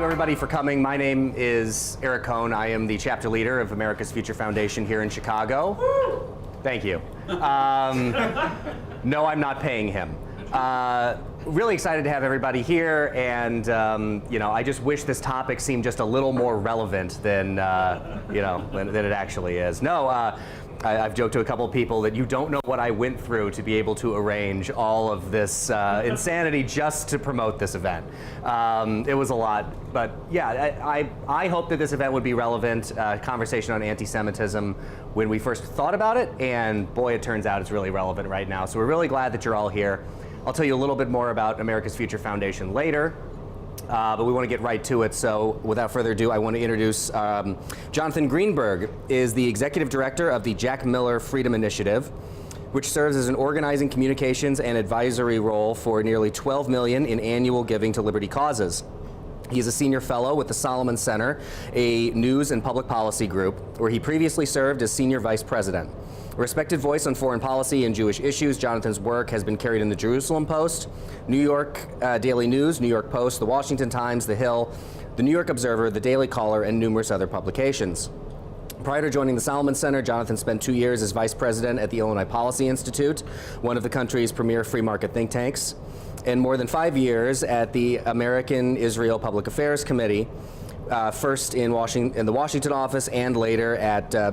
everybody for coming. My name is Eric Cohn. I am the chapter leader of America's Future Foundation here in Chicago. Thank you. No, I'm not paying him. Really excited to have everybody here, and I just wish this topic seemed just a little more relevant than than it actually is. No, I've joked to a couple of people that you don't know what I went through to be able to arrange all of this insanity just to promote this event. It was a lot, but yeah, I hope that this event would be relevant. Conversation on anti-Semitism when we first thought about it, and boy, it turns out it's really relevant right now. So we're really glad that you're all here. I'll tell you a little bit more about America's Future Foundation later, but we want to get right to it. So without further ado, I want to introduce Jonathan Greenberg is the Executive Director of the Jack Miller Freedom Initiative, which serves as an organizing, communications, and advisory role for nearly $12 million in annual giving to liberty causes. He is a senior fellow with the Salomon Center, a news and public policy group, where he previously served as senior vice president. A respected voice on foreign policy and Jewish issues, Jonathan's work has been carried in the Jerusalem Post, New York Daily News, New York Post, the Washington Times, The Hill, the New York Observer, the Daily Caller, and numerous other publications. Prior to joining the Salomon Center, Jonathan spent 2 years as vice president at the Illinois Policy Institute, one of the country's premier free market think tanks, and more than 5 years at the American-Israel Public Affairs Committee, first in the Washington office and later at as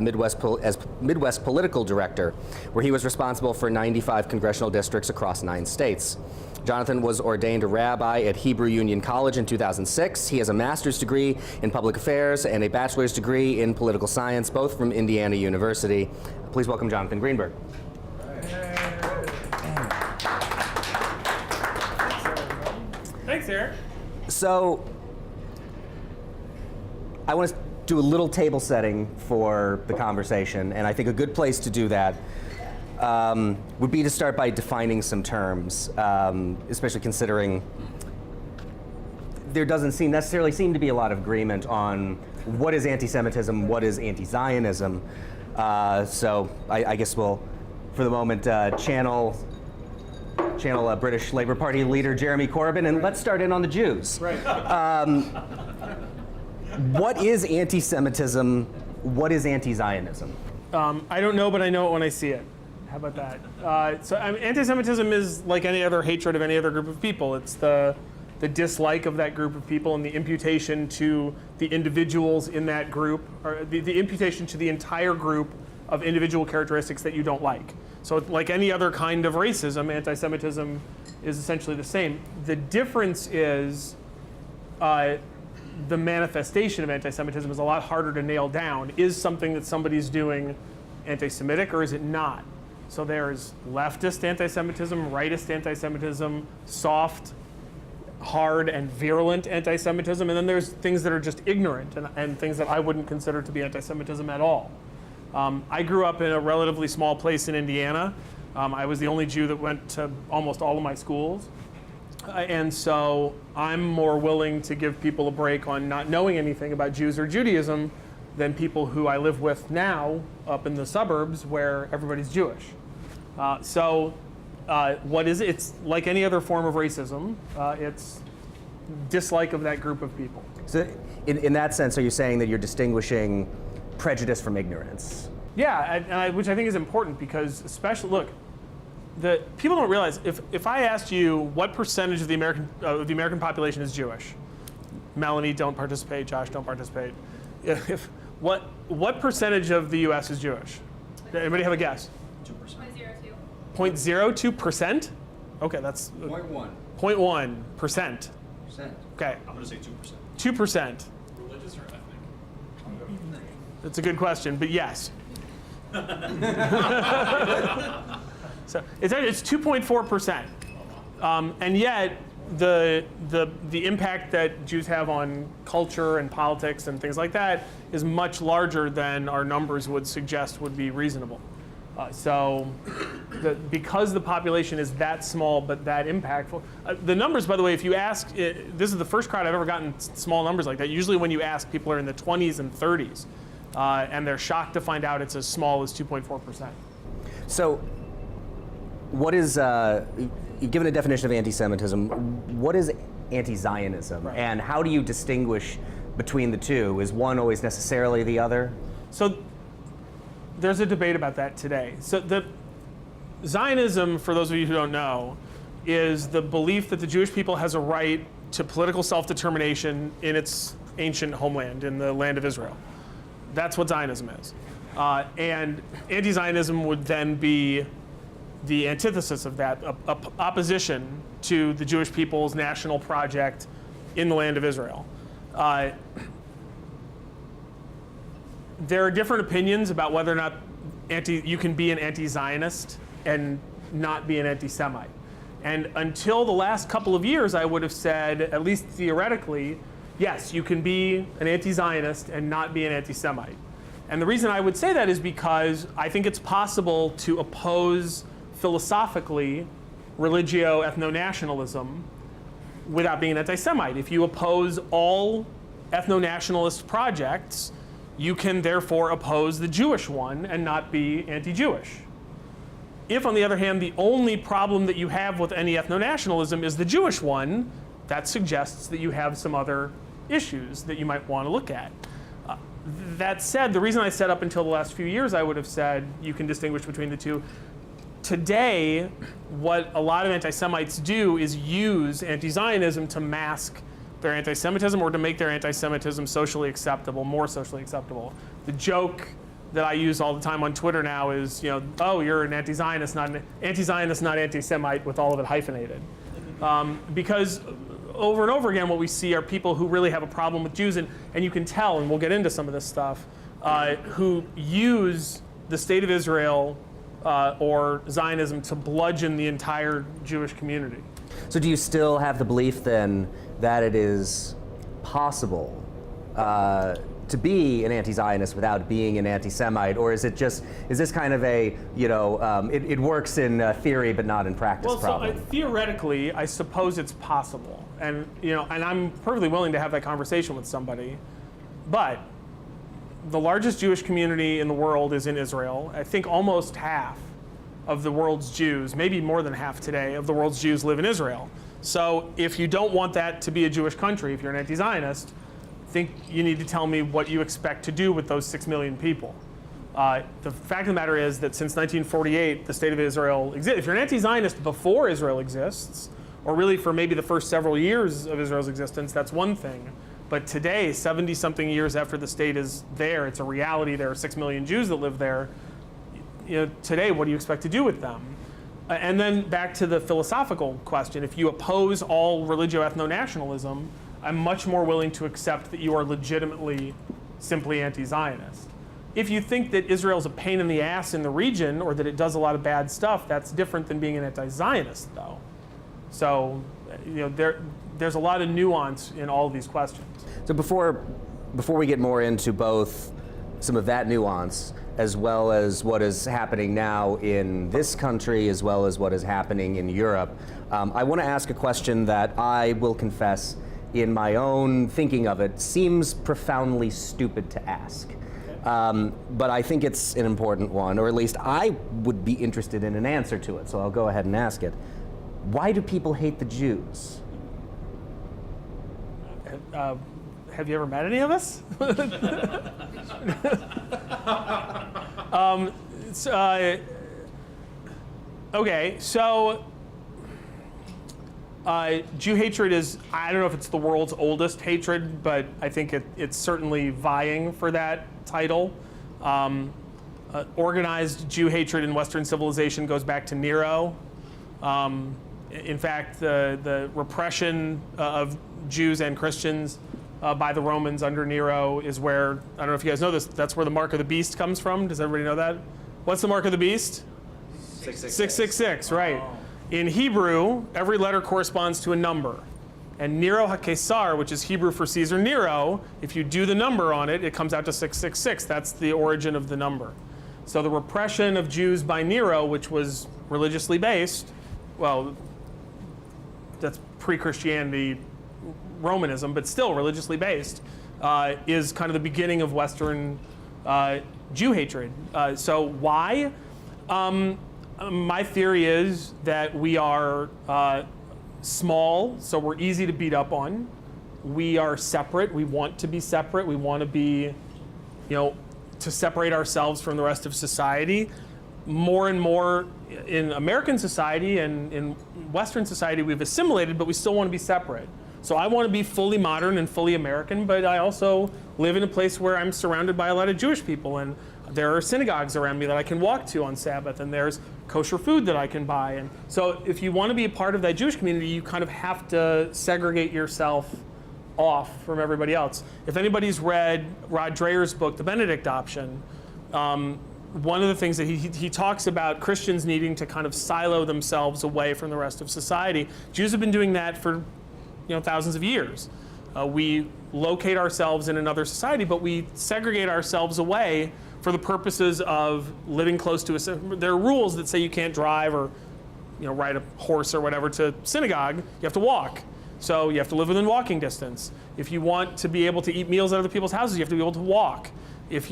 Midwest Political Director, where he was responsible for 95 congressional districts across 9 states. Jonathan was ordained a rabbi at Hebrew Union College in 2006. He has a master's degree in public affairs and a bachelor's degree in political science, both from Indiana University. Please welcome Jonathan Greenberg. Thanks, Eric. So, I want to do a little table setting for the conversation, and I think a good place to do that would be to start by defining some terms, especially considering there doesn't necessarily seem to be a lot of agreement on what is anti-Semitism, what is anti-Zionism. So I guess we'll, for the moment, channel British Labour Party leader Jeremy Corbyn, and let's start in on the Jews. Right. What is anti-Semitism? What is anti-Zionism? I don't know, but I know it when I see it. How about that? Anti-Semitism is like any other hatred of any other group of people. It's the dislike of that group of people and the imputation to the individuals in that group, or the imputation to the entire group of individual characteristics that you don't like. So like any other kind of racism, anti-Semitism is essentially the same. The difference is the manifestation of anti-Semitism is a lot harder to nail down. Is something that somebody's doing anti-Semitic or is it not? So there's leftist anti-Semitism, rightist anti-Semitism, soft, hard, and virulent anti-Semitism, and then there's things that are just ignorant and things that I wouldn't consider to be anti-Semitism at all. I grew up in a relatively small place in Indiana. I was the only Jew that went to almost all of my schools. And so I'm more willing to give people a break on not knowing anything about Jews or Judaism than people who I live with now up in the suburbs where everybody's Jewish. What is it? It's like any other form of racism. It's dislike of that group of people. So in that sense, are you saying that you're distinguishing prejudice from ignorance? Yeah, which I think is important because especially, look, people don't realize, if I asked you what percentage of the American population is Jewish, Melanie, don't participate, Josh, don't participate. What percentage of the U.S. is Jewish? Anybody have a guess? 2%. 0.02%? Okay, that's 0.1%. 0.1%. Okay. I'm going to say 2%. 2%. Religious or ethnic? That's a good question, but yes. So it's 2.4%, and yet the impact that Jews have on culture and politics and things like that is much larger than our numbers would suggest would be reasonable. Because the population is that small but that impactful, the numbers, by the way, if you ask, this is the first crowd I've ever gotten small numbers like that. Usually when you ask, people are in the 20s and 30s, and they're shocked to find out it's as small as 2.4%. So what is, you've given a definition of anti-Semitism. What is anti-Zionism, Right. and how do you distinguish between the two? Is one always necessarily the other? So there's a debate about that today. So the Zionism, for those of you who don't know, is the belief that the Jewish people has a right to political self-determination in its ancient homeland, in the land of Israel. That's what Zionism is. And anti-Zionism would then be the antithesis of that, opposition to the Jewish people's national project in the land of Israel. There are different opinions about whether or not you can be an anti-Zionist and not be an anti-Semite. And until the last couple of years, I would have said, at least theoretically, yes, you can be an anti-Zionist and not be an anti-Semite. And the reason I would say that is because I think it's possible to oppose philosophically religio-ethno-nationalism without being an anti-Semite. If you oppose all ethno-nationalist projects, you can therefore oppose the Jewish one and not be anti-Jewish. If, on the other hand, the only problem that you have with any ethno-nationalism is the Jewish one, that suggests that you have some other issues that you might want to look at. That said, the reason I said up until the last few years I would have said you can distinguish between the two, today what a lot of anti-Semites do is use anti-Zionism to mask their anti-Semitism or to make their anti-Semitism socially acceptable, more socially acceptable. The joke that I use all the time on Twitter now is, oh, you're an anti-Zionist, not anti-Semite, with all of it hyphenated. Because over and over again, what we see are people who really have a problem with Jews, and you can tell, and we'll get into some of this stuff, who use the state of Israel or Zionism to bludgeon the entire Jewish community. So do you still have the belief then that it is possible to be an anti-Zionist without being an anti-Semite, or is this kind of a, it works in theory but not in practice problem? So theoretically, I suppose it's possible, and and I'm perfectly willing to have that conversation with somebody, but the largest Jewish community in the world is in Israel. I think almost half of the world's Jews, maybe more than half today, of the world's Jews live in Israel. So if you don't want that to be a Jewish country, if you're an anti-Zionist, I think you need to tell me what you expect to do with those 6 million people. The fact of the matter is that since 1948, the state of Israel exists. If you're an anti-Zionist before Israel exists, or really for maybe the first several years of Israel's existence, that's one thing. But today, 70-something years after the state is there, it's a reality, there are 6 million Jews that live there. Today, what do you expect to do with them? And then back to the philosophical question, if you oppose all religio-ethno-nationalism, I'm much more willing to accept that you are legitimately simply anti-Zionist. If you think that Israel's a pain in the ass in the region or that it does a lot of bad stuff, that's different than being an anti-Zionist, though. So, there's a lot of nuance in all of these questions. So before we get more into both some of that nuance, as well as what is happening now in this country, as well as what is happening in Europe, I want to ask a question that I will confess, in my own thinking of it, seems profoundly stupid to ask. But I think it's an important one, or at least I would be interested in an answer to it, so I'll go ahead and ask it. Why do people hate the Jews? Have you ever met any of us? Okay, so Jew hatred is, I don't know if it's the world's oldest hatred, but I think it's certainly vying for that title. Organized Jew hatred in Western civilization goes back to Nero. In fact, the repression of Jews and Christians by the Romans under Nero is where, I don't know if you guys know this, that's where the mark of the beast comes from. Does everybody know that? What's the mark of the beast? 666, right. In Hebrew, every letter corresponds to a number. And Nero HaKaisar, which is Hebrew for Caesar Nero, if you do the number on it, it comes out to 666. That's the origin of the number. So the repression of Jews by Nero, which was religiously based, well, that's pre-Christianity Romanism, but still religiously based, is kind of the beginning of Western Jew hatred. So why? My theory is that we are small, so we're easy to beat up on. We are separate. We want to be separate. We want to be, to separate ourselves from the rest of society. More and more in American society and in Western society, we've assimilated, but we still want to be separate. So I want to be fully modern and fully American, but I also live in a place where I'm surrounded by a lot of Jewish people, and there are synagogues around me that I can walk to on Sabbath, and there's kosher food that I can buy. And so if you want to be a part of that Jewish community, you kind of have to segregate yourself off from everybody else. If anybody's read Rod Dreher's book, The Benedict Option, one of the things that he talks about Christians needing to kind of silo themselves away from the rest of society. Jews have been doing that for thousands of years. We locate ourselves in another society, but we segregate ourselves away for the purposes of living close to there are rules that say you can't drive or ride a horse or whatever to synagogue. You have to walk. So you have to live within walking distance. If you want to be able to eat meals at other people's houses, you have to be able to walk. If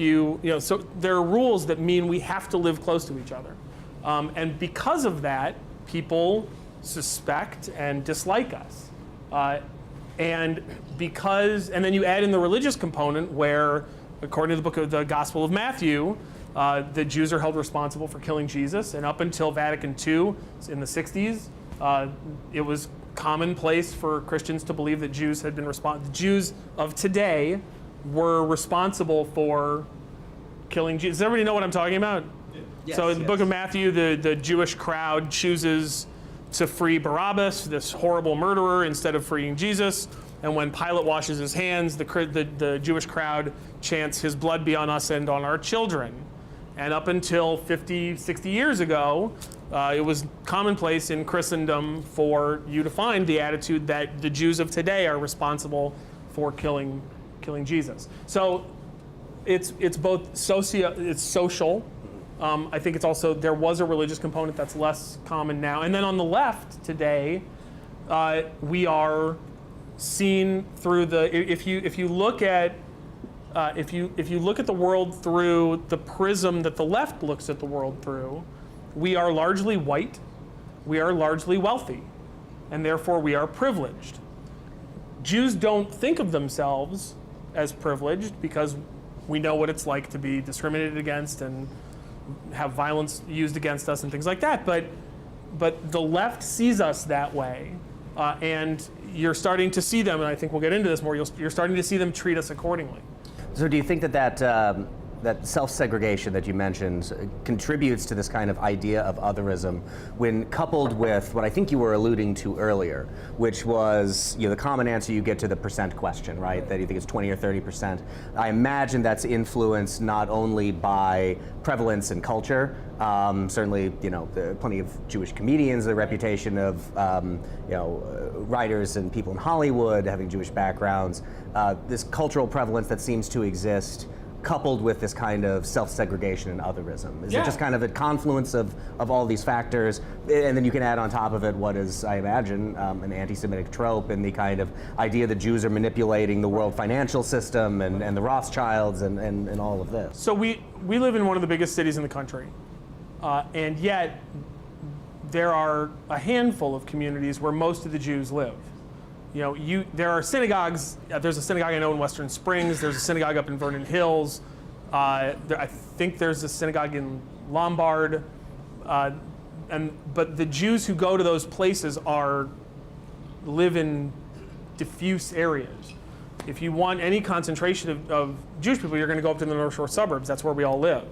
so there are rules that mean we have to live close to each other. And because of that, people suspect and dislike us. And then you add in the religious component where, according to the book of the Gospel of Matthew, the Jews are held responsible for killing Jesus. And up until Vatican II in the 60s, it was commonplace for Christians to believe that Jews had been the Jews of today were responsible for killing Jesus. Does everybody know what I'm talking about? Yes, so in the book of Matthew, the Jewish crowd chooses to free Barabbas, this horrible murderer, instead of freeing Jesus. And when Pilate washes his hands, the Jewish crowd chants, "His blood be on us and on our children." And up until 50, 60 years ago, it was commonplace in Christendom for you to find the attitude that the Jews of today are responsible for killing Jesus. So it's both social. I think it's also, there was a religious component that's less common now. And then on the left today, we are seen through if you look at the world through the prism that the left looks at the world through, we are largely white, we are largely wealthy, and therefore we are privileged. Jews don't think of themselves as privileged because we know what it's like to be discriminated against and have violence used against us and things like that. But the left sees us that way, and you're starting to see them, and I think we'll get into this more, you're starting to see them treat us accordingly. So do you think that self-segregation that you mentioned contributes to this kind of idea of otherism when coupled with what I think you were alluding to earlier, which was the common answer you get to the percent question, right? That you think it's 20 or 30%. I imagine that's influenced not only by prevalence and culture. Certainly, there are plenty of Jewish comedians, the reputation of writers and people in Hollywood having Jewish backgrounds. This cultural prevalence that seems to exist, coupled with this kind of self-segregation and otherism. Is it just kind of a confluence of all these factors? And then you can add on top of it what is, I imagine, an anti-Semitic trope and the kind of idea that Jews are manipulating the world financial system and the Rothschilds and all of this. So we live in one of the biggest cities in the country, and yet there are a handful of communities where most of the Jews live. There are synagogues. There's a synagogue I know in Western Springs. There's a synagogue up in Vernon Hills. I think there's a synagogue in Lombard. But the Jews who go to those places live in diffuse areas. If you want any concentration of Jewish people, you're going to go up to the North Shore suburbs. That's where we all live.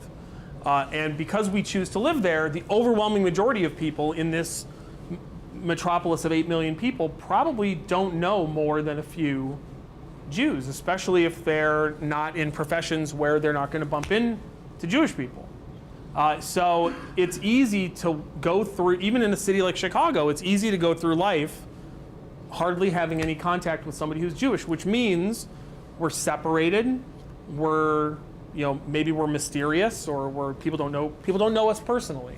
And because we choose to live there, the overwhelming majority of people in this metropolis of 8 million people probably don't know more than a few Jews, especially if they're not in professions where they're not going to bump into Jewish people. So it's easy to go through, even in a city like Chicago, it's easy to go through life hardly having any contact with somebody who's Jewish, which means we're separated, maybe we're mysterious, or people don't know us personally.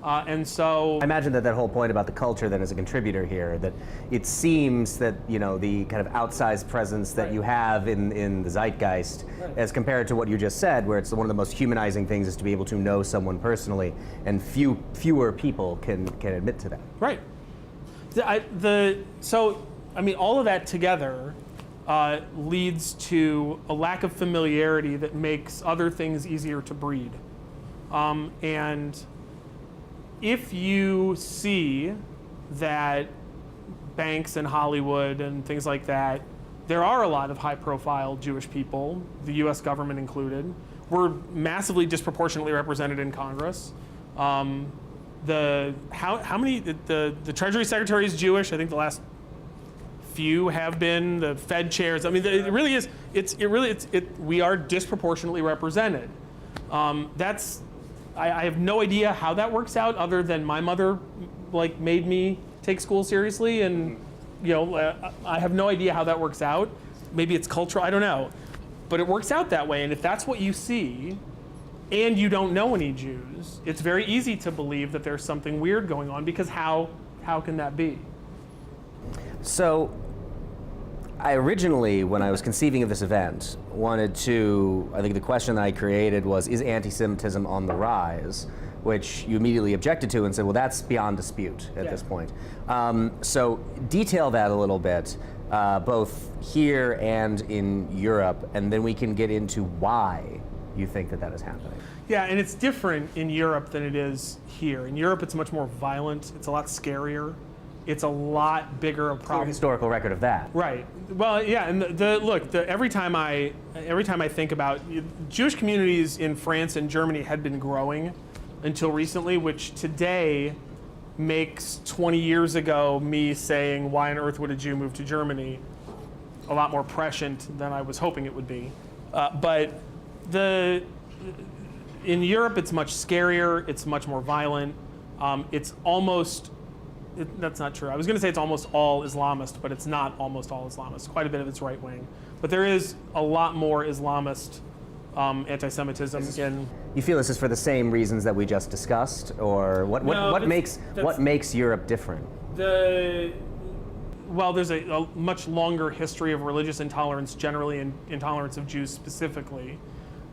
And so I imagine that whole point about the culture then is a contributor here, that it seems that the kind of outsized presence that you have in the zeitgeist, as compared to what you just said, where it's one of the most humanizing things is to be able to know someone personally, and fewer people can admit to that. Right. All of that together leads to a lack of familiarity that makes other things easier to breed. And if you see that banks and Hollywood and things like that, there are a lot of high-profile Jewish people, the U.S. government included. We're massively disproportionately represented in Congress. The Treasury Secretary is Jewish. I think the last few have been. The Fed chairs. I mean, it really is. We are disproportionately represented. I have no idea how that works out, other than my mother, made me take school seriously, and I have no idea how that works out. Maybe it's cultural. I don't know, but it works out that way. And if that's what you see, and you don't know any Jews, it's very easy to believe that there's something weird going on, because how can that be? So, I originally, when I was conceiving of this event, wanted to, I think the question that I created was, is anti-Semitism on the rise? Which you immediately objected to and said, well, that's beyond dispute at this point. So detail that a little bit, both here and in Europe, and then we can get into why you think that is happening. Yeah, and it's different in Europe than it is here. In Europe, it's much more violent. It's a lot scarier. It's a lot bigger a problem. Historical record of that. Right. Well, yeah, and every time I think about Jewish communities in France and Germany had been growing until recently, which today makes 20 years ago me saying, why on earth would a Jew move to Germany, a lot more prescient than I was hoping it would be. But in Europe, it's much scarier, it's much more violent. That's not true. I was going to say it's almost all Islamist, but it's not almost all Islamist. Quite a bit of it's right wing. But there is a lot more Islamist anti-Semitism in. You feel this is for the same reasons that we just discussed, or what makes Europe different? Well, there's a much longer history of religious intolerance generally, and intolerance of Jews specifically.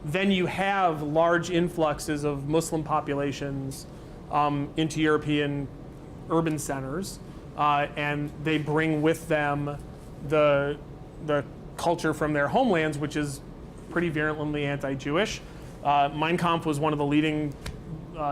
Then you have large influxes of Muslim populations into European urban centers, and they bring with them the culture from their homelands, which is pretty virulently anti-Jewish. Mein Kampf was one of the leading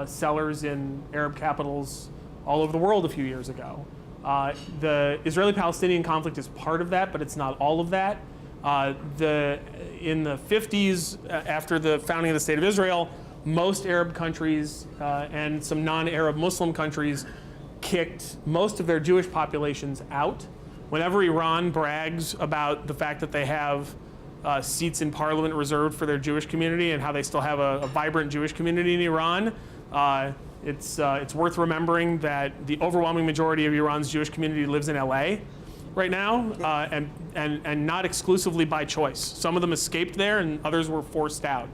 sellers in Arab capitals all over the world a few years ago. The Israeli-Palestinian conflict is part of that, but it's not all of that. In the 50s, after the founding of the State of Israel, most Arab countries and some non-Arab Muslim countries kicked most of their Jewish populations out. Whenever Iran brags about the fact that they have seats in parliament reserved for their Jewish community and how they still have a vibrant Jewish community in Iran, it's worth remembering that the overwhelming majority of Iran's Jewish community lives in LA right now, and not exclusively by choice. Some of them escaped there and others were forced out.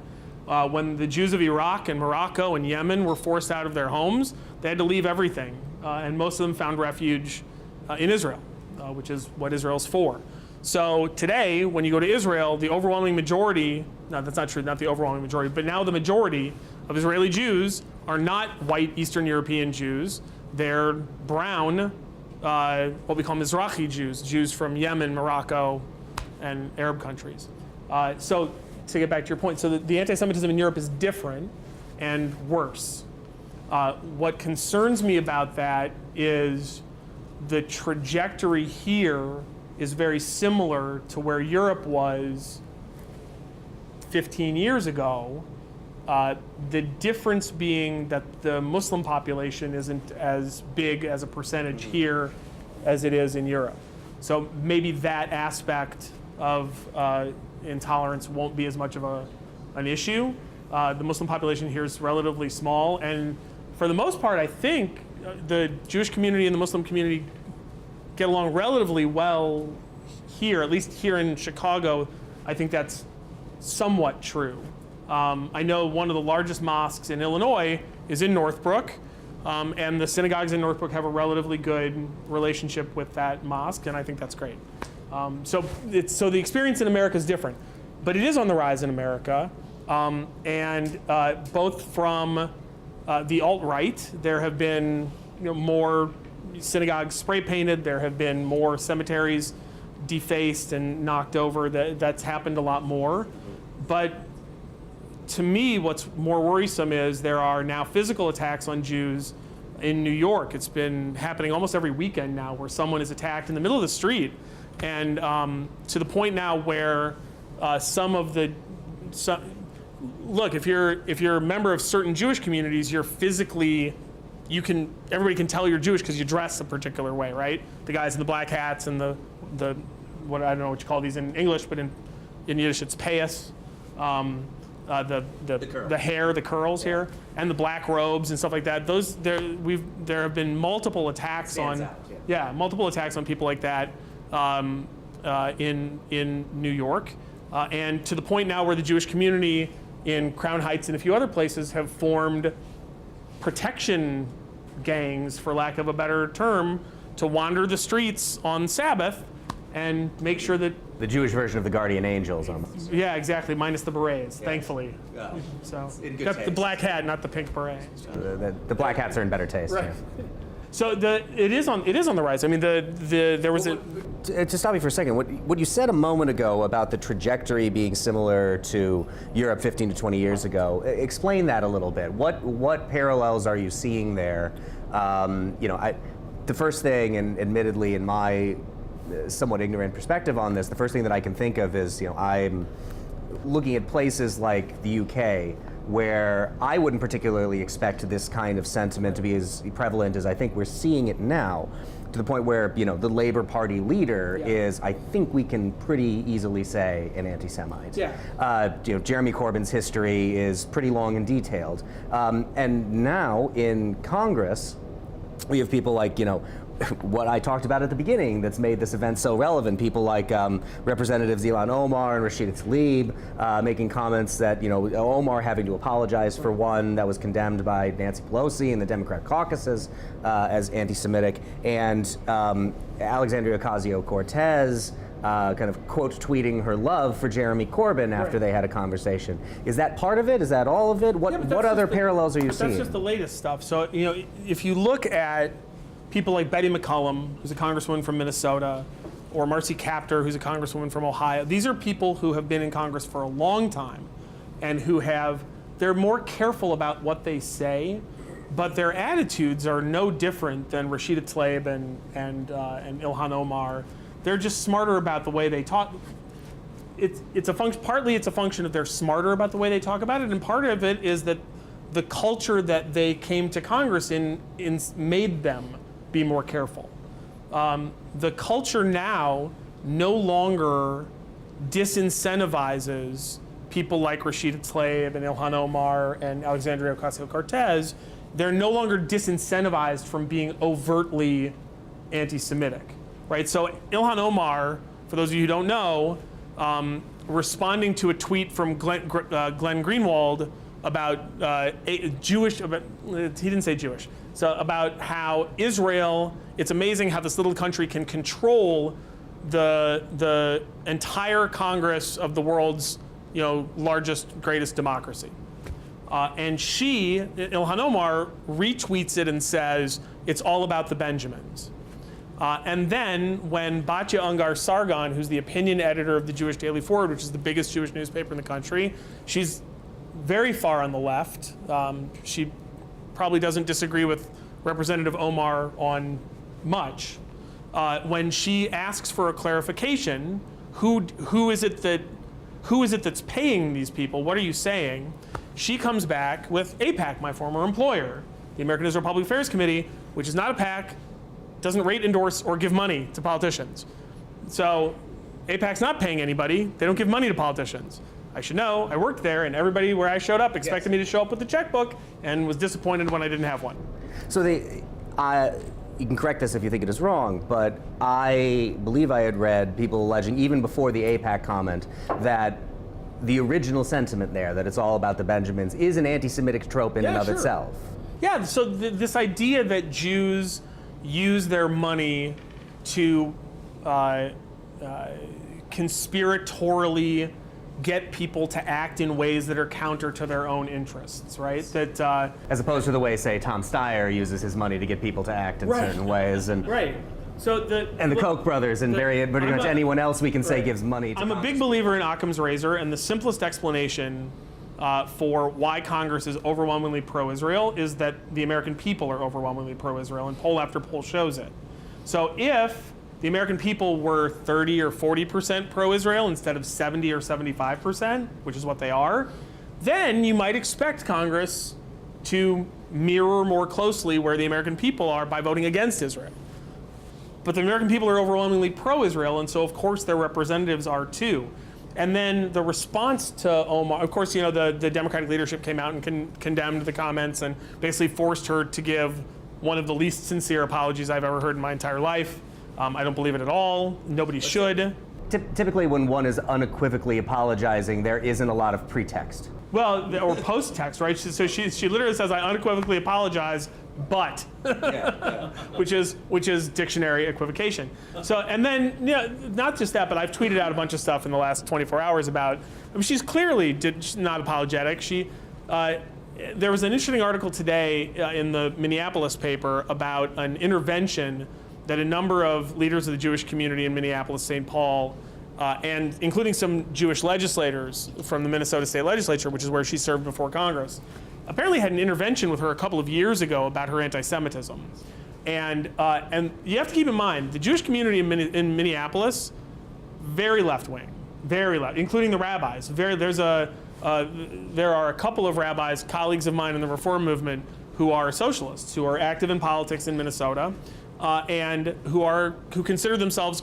When the Jews of Iraq and Morocco and Yemen were forced out of their homes, they had to leave everything, and most of them found refuge in Israel, which is what Israel's for. So today, when you go to Israel, the overwhelming majority, no, that's not true, not the overwhelming majority, but now the majority of Israeli Jews are not white Eastern European Jews. They're brown, what we call Mizrahi Jews, Jews from Yemen, Morocco, and Arab countries. So to get back to your point, so the anti-Semitism in Europe is different and worse. What concerns me about that is the trajectory here is very similar to where Europe was 15 years ago. The difference being that the Muslim population isn't as big as a percentage here as it is in Europe. So maybe that aspect of intolerance won't be as much of an issue. The Muslim population here is relatively small, and for the most part, I think the Jewish community and the Muslim community get along relatively well here, at least here in Chicago. I think that's somewhat true. I know one of the largest mosques in Illinois is in Northbrook, and the synagogues in Northbrook have a relatively good relationship with that mosque, and I think that's great. So the experience in America is different, but it is on the rise in America, and both from the alt-right, there have been more synagogues spray painted. There have been more cemeteries defaced and knocked over. That's happened a lot more. But to me, what's more worrisome is there are now physical attacks on Jews in New York. It's been happening almost every weekend now, where someone is attacked in the middle of the street, and to the point now where look, if you're a member of certain Jewish communities, you're physically, everybody can tell you're Jewish because you dress a particular way, right? The guys in the black hats and the what, I don't know what you call these in English, but in Yiddish it's payas. The hair, the curls here, and the black robes and stuff like that. There have been multiple attacks multiple attacks on people like that in New York, and to the point now where the Jewish community in Crown Heights and a few other places have formed protection gangs, for lack of a better term, to wander the streets on Sabbath and make sure that The Jewish version of the guardian angels, almost. yeah, exactly, minus the berets, thankfully. Yeah. So In good got the taste. black hat, not the pink beret. The black hats are in better taste. Right. Yeah. So it is on the rise. I mean, there was a To stop you for a second, what you said a moment ago about the trajectory being similar to Europe 15 to 20 years ago, explain that a little bit. What parallels are you seeing there? The first thing, and admittedly in my somewhat ignorant perspective on this, the first thing that I can think of is, I'm looking at places like the UK, where I wouldn't particularly expect this kind of sentiment to be as prevalent as I think we're seeing it now, to the point where, the Labour Party leader is, I think we can pretty easily say, an anti-Semite. Jeremy Corbyn's history is pretty long and detailed. And now in Congress, we have people like, what I talked about at the beginning that's made this event so relevant. People like Representatives Ilhan Omar and Rashida Tlaib making comments that, Omar having to apologize for one that was condemned by Nancy Pelosi in the Democrat caucuses as anti-Semitic, and Alexandria Ocasio-Cortez kind of quote tweeting her love for Jeremy Corbyn after they had a conversation. Is that part of it? Is that all of it? What other parallels are you seeing? That's just the latest stuff. So, if you look at people like Betty McCollum, who's a congresswoman from Minnesota, or Marcy Kaptur, who's a congresswoman from Ohio, these are people who have been in Congress for a long time and they're more careful about what they say, but their attitudes are no different than Rashida Tlaib and Ilhan Omar. They're just smarter about the way they talk. Partly it's a function of they're smarter about the way they talk about it, and part of it is that the culture that they came to Congress in made them be more careful. The culture now no longer disincentivizes people like Rashida Tlaib and Ilhan Omar and Alexandria Ocasio-Cortez. They're no longer disincentivized from being overtly anti-Semitic, right? So Ilhan Omar, for those of you who don't know, responding to a tweet from Glenn Greenwald about he didn't say Jewish, so about how Israel, it's amazing how this little country can control the entire Congress of the world's largest, greatest democracy. And Ilhan Omar, retweets it and says, it's all about the Benjamins. And then when Batya Ungar-Sargon, who's the opinion editor of the Jewish Daily Forward, which is the biggest Jewish newspaper in the country, she's very far on the left. She probably doesn't disagree with Representative Omar on much. When she asks for a clarification, who is it that's paying these people? What are you saying? She comes back with AIPAC, my former employer, the American Israel Public Affairs Committee, which is not a PAC, doesn't rate, endorse, or give money to politicians. So AIPAC's not paying anybody. They don't give money to politicians. I should know. I worked there, and everybody where I showed up expected me to show up with a checkbook and was disappointed when I didn't have one. So you can correct this if you think it is wrong, but I believe I had read people alleging, even before the AIPAC comment, that the original sentiment there, that it's all about the Benjamins, is an anti-Semitic trope in and of itself. Yeah, so this idea that Jews use their money to conspiratorially get people to act in ways that are counter to their own interests, right? That As opposed to the way, say, Tom Steyer uses his money to get people to act in certain ways, and right. So the Koch brothers and pretty much anyone else we can say gives money to I'm a big believer in Occam's razor, and the simplest explanation for why Congress is overwhelmingly pro-Israel is that the American people are overwhelmingly pro-Israel, and poll after poll shows it. So if the American people were 30 or 40% pro-Israel instead of 70 or 75%, which is what they are, then you might expect Congress to mirror more closely where the American people are by voting against Israel. But the American people are overwhelmingly pro-Israel, and so of course their representatives are too. And then the response to Omar, of course, the Democratic leadership came out and condemned the comments and basically forced her to give one of the least sincere apologies I've ever heard in my entire life. I don't believe it at all. Nobody should. Typically, when one is unequivocally apologizing, there isn't a lot of pretext. Well, or post-text, right? So she literally says, "I unequivocally apologize, but," which is dictionary equivocation. So, and then not just that, but I've tweeted out a bunch of stuff in the last 24 hours about. She's clearly not apologetic. There was an interesting article today in the Minneapolis paper about an intervention that a number of leaders of the Jewish community in Minneapolis, St. Paul, and including some Jewish legislators from the Minnesota State Legislature, which is where she served before Congress, apparently had an intervention with her a couple of years ago about her anti-Semitism. And you have to keep in mind, the Jewish community in Minneapolis, very left-wing, very left, including the rabbis. There are a couple of rabbis, colleagues of mine in the Reform movement, who are socialists, who are active in politics in Minnesota, and who consider themselves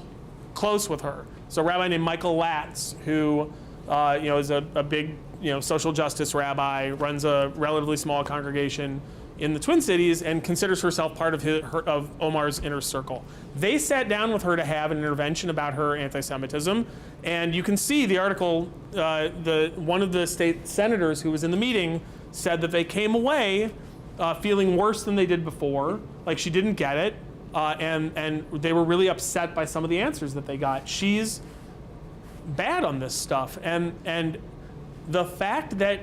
close with her. So a rabbi named Michael Latz, who is a big social justice rabbi, runs a relatively small congregation in the Twin Cities, and considers herself part of Omar's inner circle. They sat down with her to have an intervention about her anti-Semitism, and you can see the article. One of the state senators who was in the meeting said that they came away feeling worse than they did before, like she didn't get it. And they were really upset by some of the answers that they got. She's bad on this stuff, and the fact that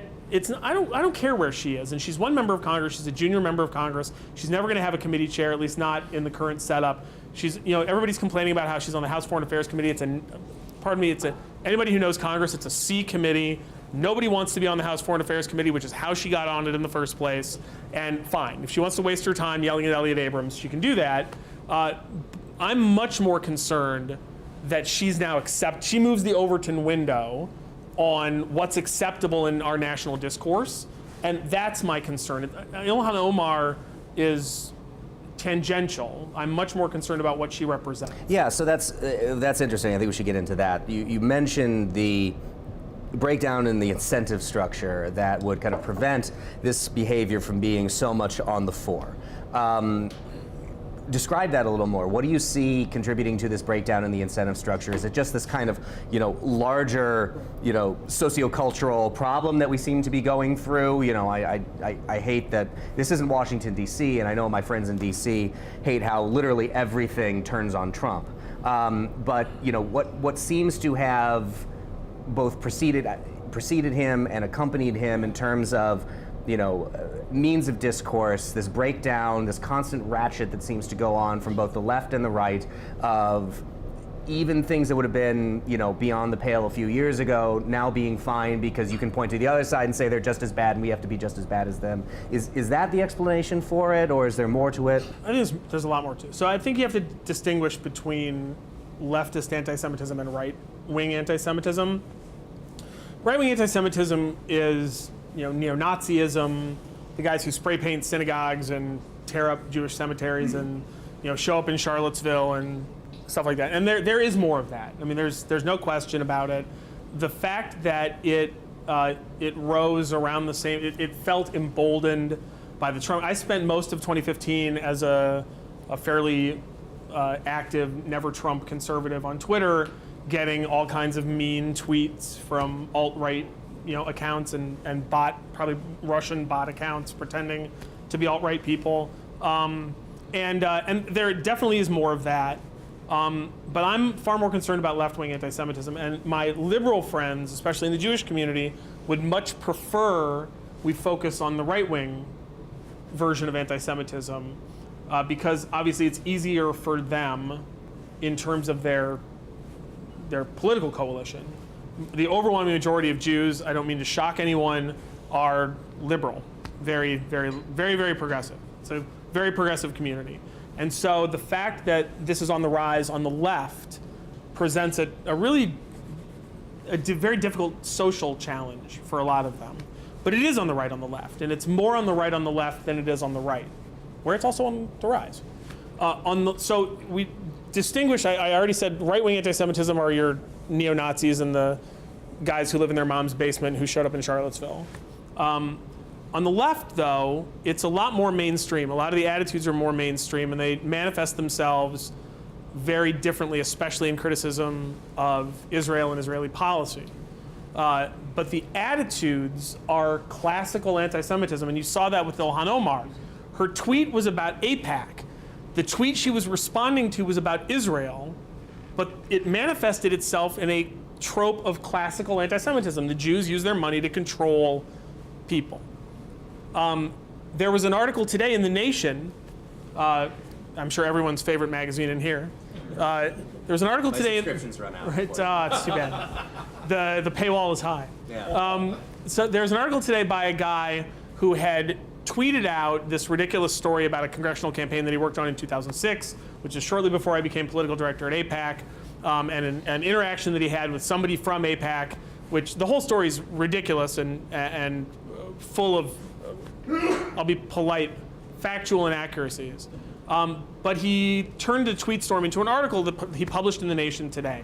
I don't care where she is, and she's one member of Congress. She's a junior member of Congress. She's never going to have a committee chair, at least not in the current setup. She's everybody's complaining about how she's on the House Foreign Affairs Committee. Anybody who knows Congress, it's a C committee. Nobody wants to be on the House Foreign Affairs Committee, which is how she got on it in the first place. And fine, if she wants to waste her time yelling at Elliott Abrams, she can do that. I'm much more concerned that she's now she moves the Overton window on what's acceptable in our national discourse, and that's my concern. Ilhan Omar is tangential. I'm much more concerned about what she represents. Yeah, so that's interesting. I think we should get into that. You mentioned the breakdown in the incentive structure that would kind of prevent this behavior from being so much on the fore. Describe that a little more. What do you see contributing to this breakdown in the incentive structure? Is it just this kind of, larger, sociocultural problem that we seem to be going through? I hate that this isn't Washington, D.C., and I know my friends in D.C. hate how literally everything turns on Trump. But what seems to have both preceded him and accompanied him in terms of means of discourse, this breakdown, this constant ratchet that seems to go on from both the left and the right of even things that would have been, beyond the pale a few years ago, now being fine because you can point to the other side and say they're just as bad and we have to be just as bad as them. Is that the explanation for it, or is there more to it? I think there's a lot more to it. So I think you have to distinguish between leftist anti-Semitism and right-wing anti-Semitism. Right-wing anti-Semitism is neo-Nazism, the guys who spray paint synagogues and tear up Jewish cemeteries and show up in Charlottesville and stuff like that. And there is more of that. I mean, there's no question about it. The fact that it rose around the same, it felt emboldened by the Trump. I spent most of 2015 as a fairly active never Trump conservative on Twitter, getting all kinds of mean tweets from alt-right accounts and probably Russian bot accounts pretending to be alt-right people. And there definitely is more of that. But I'm far more concerned about left-wing anti-Semitism, and my liberal friends, especially in the Jewish community, would much prefer we focus on the right-wing version of anti-Semitism because obviously it's easier for them in terms of their political coalition. The overwhelming majority of Jews, I don't mean to shock anyone, are liberal, very, very, very, very progressive. It's a very progressive community. And so the fact that this is on the rise on the left presents a very difficult social challenge for a lot of them. But it is on the right on the left, and it's more on the right on the left than it is on the right, where it's also on the rise. So we distinguish, I already said right-wing anti-Semitism are your neo-Nazis and the guys who live in their mom's basement who showed up in Charlottesville. On the left, though, it's a lot more mainstream. A lot of the attitudes are more mainstream, and they manifest themselves very differently, especially in criticism of Israel and Israeli policy. But the attitudes are classical anti-Semitism, and you saw that with Ilhan Omar. Her tweet was about AIPAC. The tweet she was responding to was about Israel, but it manifested itself in a trope of classical anti-Semitism. The Jews use their money to control people. There was an article today in The Nation, I'm sure everyone's favorite magazine in here. There was an article today. Subscriptions run out. Right, it's too bad. The paywall is high. Yeah. So there's an article today by a guy who had tweeted out this ridiculous story about a congressional campaign that he worked on in 2006, which is shortly before I became political director at AIPAC, and an interaction that he had with somebody from AIPAC, which the whole story is ridiculous and full of, I'll be polite, factual inaccuracies. But he turned the tweet storm into an article that he published in The Nation today.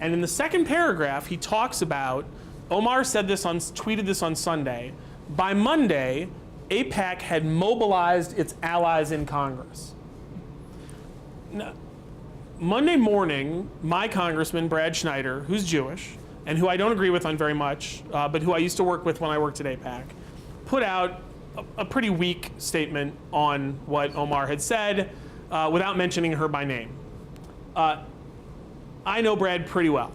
And in the second paragraph, he talks about, Omar tweeted this on Sunday. By Monday, AIPAC had mobilized its allies in Congress. Now, Monday morning, my congressman, Brad Schneider, who's Jewish, and who I don't agree with on very much, but who I used to work with when I worked at AIPAC, put out a pretty weak statement on what Omar had said without mentioning her by name. I know Brad pretty well.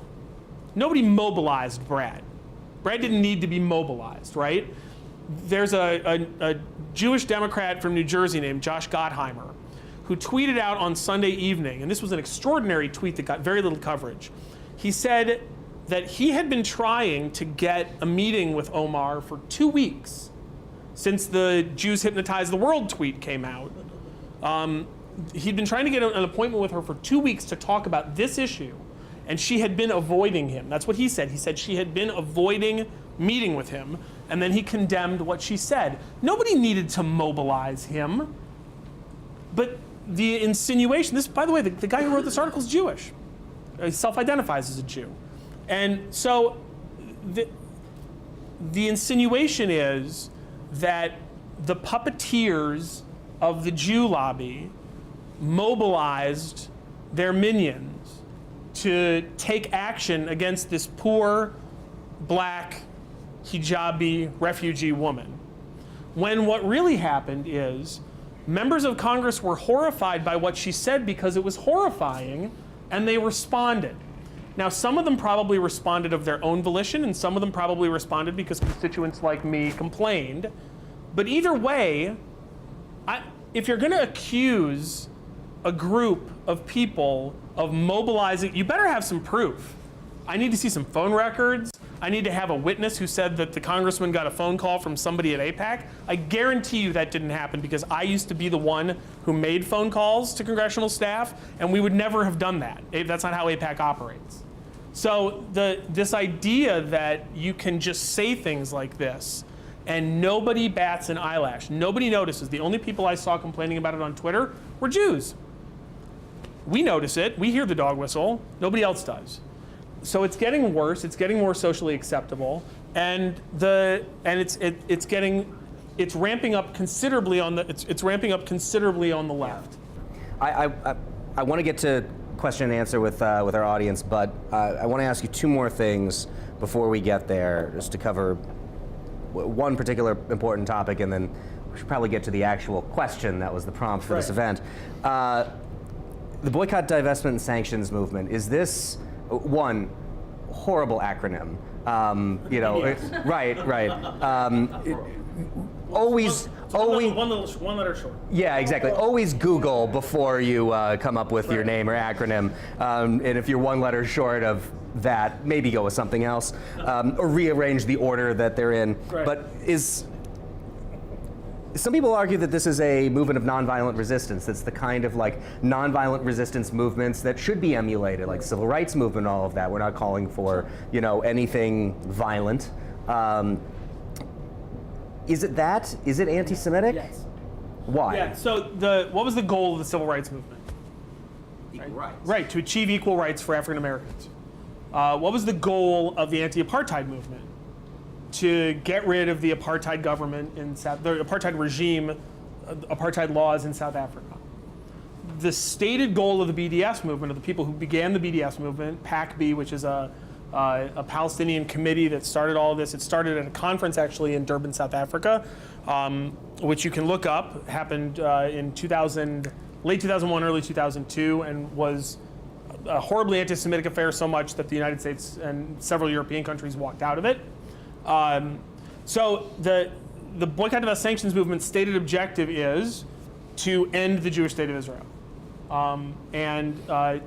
Nobody mobilized Brad. Brad didn't need to be mobilized, right? There's a Jewish Democrat from New Jersey named Josh Gottheimer who tweeted out on Sunday evening, and this was an extraordinary tweet that got very little coverage. He said that he had been trying to get a meeting with Omar for 2 weeks since the Jews Hypnotize the World tweet came out. He'd been trying to get an appointment with her for 2 weeks to talk about this issue, and she had been avoiding him. That's what he said. He said she had been avoiding meeting with him, and then he condemned what she said. Nobody needed to mobilize him, but the insinuation, this, by the way, the guy who wrote this article is Jewish. He self-identifies as a Jew. And so the insinuation is that the puppeteers of the Jew lobby mobilized their minions to take action against this poor, black, hijabi refugee woman. When what really happened is members of Congress were horrified by what she said because it was horrifying, and they responded. Now, some of them probably responded of their own volition, and some of them probably responded because constituents like me complained. But either way, if you're going to accuse a group of people of mobilizing, you better have some proof. I need to see some phone records. I need to have a witness who said that the congressman got a phone call from somebody at AIPAC. I guarantee you that didn't happen because I used to be the one who made phone calls to congressional staff, and we would never have done that. That's not how AIPAC operates. So this idea that you can just say things like this and nobody bats an eyelash, nobody notices. The only people I saw complaining about it on Twitter were Jews. We notice it, we hear the dog whistle, nobody else does. So it's getting worse, it's getting more socially acceptable, and it's ramping up considerably on the left. I want to get to question and answer with our audience, but I want to ask you two more things before we get there, just to cover one particular important topic, and then we should probably get to the actual question that was the prompt for this event. The boycott, divestment, and sanctions movement, is this, one, horrible acronym? Right. Always. One letter short. Yeah, exactly. Always Google before you come up with your name or acronym. And if you're one letter short of that, maybe go with something else, or rearrange the order that they're in. Right. But some people argue that this is a movement of nonviolent resistance. It's the kind of like nonviolent resistance movements that should be emulated, like civil rights movement, all of that. We're not calling for, anything violent. Is it that? Is it anti-Semitic? Yes. Why? Yeah. So what was the goal of the civil rights movement? Equal rights. Right, to achieve equal rights for African Americans. What was the goal of the anti-apartheid movement? To get rid of the apartheid government the apartheid regime, apartheid laws in South Africa. The stated goal of the BDS movement, of the people who began the BDS movement, PAC-B, which is a Palestinian committee that started all of this. It started at a conference actually in Durban, South Africa, which you can look up. Happened in late 2001, early 2002, and was a horribly anti-Semitic affair, so much that the United States and several European countries walked out of it. So the boycott, divest, sanctions movement stated objective is to end the Jewish state of Israel.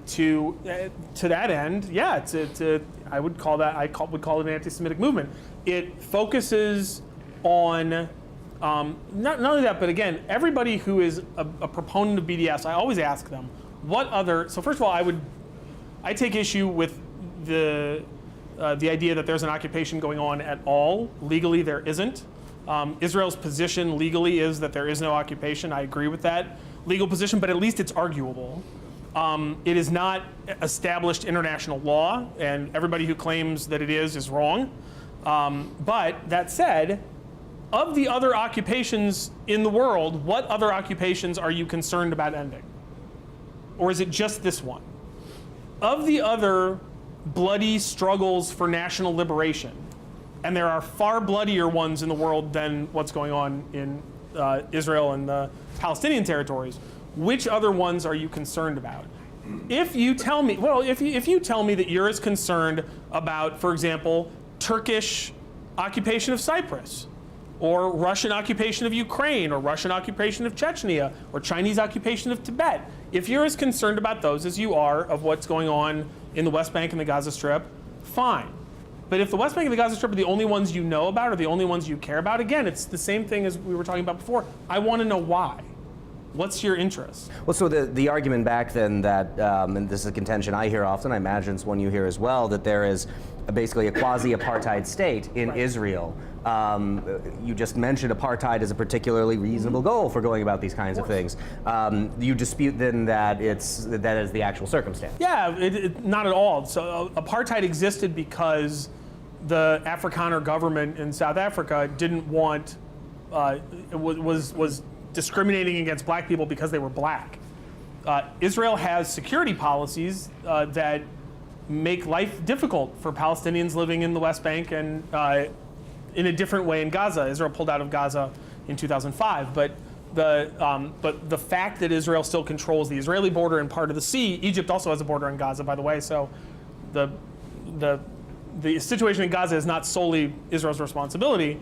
To that end, yeah, I would call it an anti-Semitic movement. It focuses on not only that, but again, everybody who is a proponent of BDS, I always ask them what other. So first of all, I take issue with the idea that there's an occupation going on at all. Legally, there isn't. Israel's position legally is that there is no occupation. I agree with that legal position, but at least it's arguable. It is not established international law, and everybody who claims that it is wrong. But that said, of the other occupations in the world, what other occupations are you concerned about ending? Or is it just this one? Of the other bloody struggles for national liberation, and there are far bloodier ones in the world than what's going on in Israel and the Palestinian territories, which other ones are you concerned about? If you tell me, if you tell me that you're as concerned about, for example, Turkish occupation of Cyprus, or Russian occupation of Ukraine, or Russian occupation of Chechnya, or Chinese occupation of Tibet, if you're as concerned about those as you are of what's going on in the West Bank and the Gaza Strip, fine. But if the West Bank and the Gaza Strip are the only ones you know about, or the only ones you care about, again, it's the same thing as we were talking about before. I want to know why. What's your interest? Well, so the argument back then that, and this is a contention I hear often, I imagine it's one you hear as well, that there is basically a quasi-apartheid state in Israel. You just mentioned apartheid as a particularly reasonable goal for going about these kinds of things. You dispute then that that is the actual circumstance? Yeah, not at all. So apartheid existed because the Afrikaner government in South Africa didn't want, was discriminating against black people because they were black. Israel has security policies that make life difficult for Palestinians living in the West Bank and in a different way in Gaza. Israel pulled out of Gaza in 2005, but the fact that Israel still controls the Israeli border and part of the sea, Egypt also has a border in Gaza, by the way, so the situation in Gaza is not solely Israel's responsibility.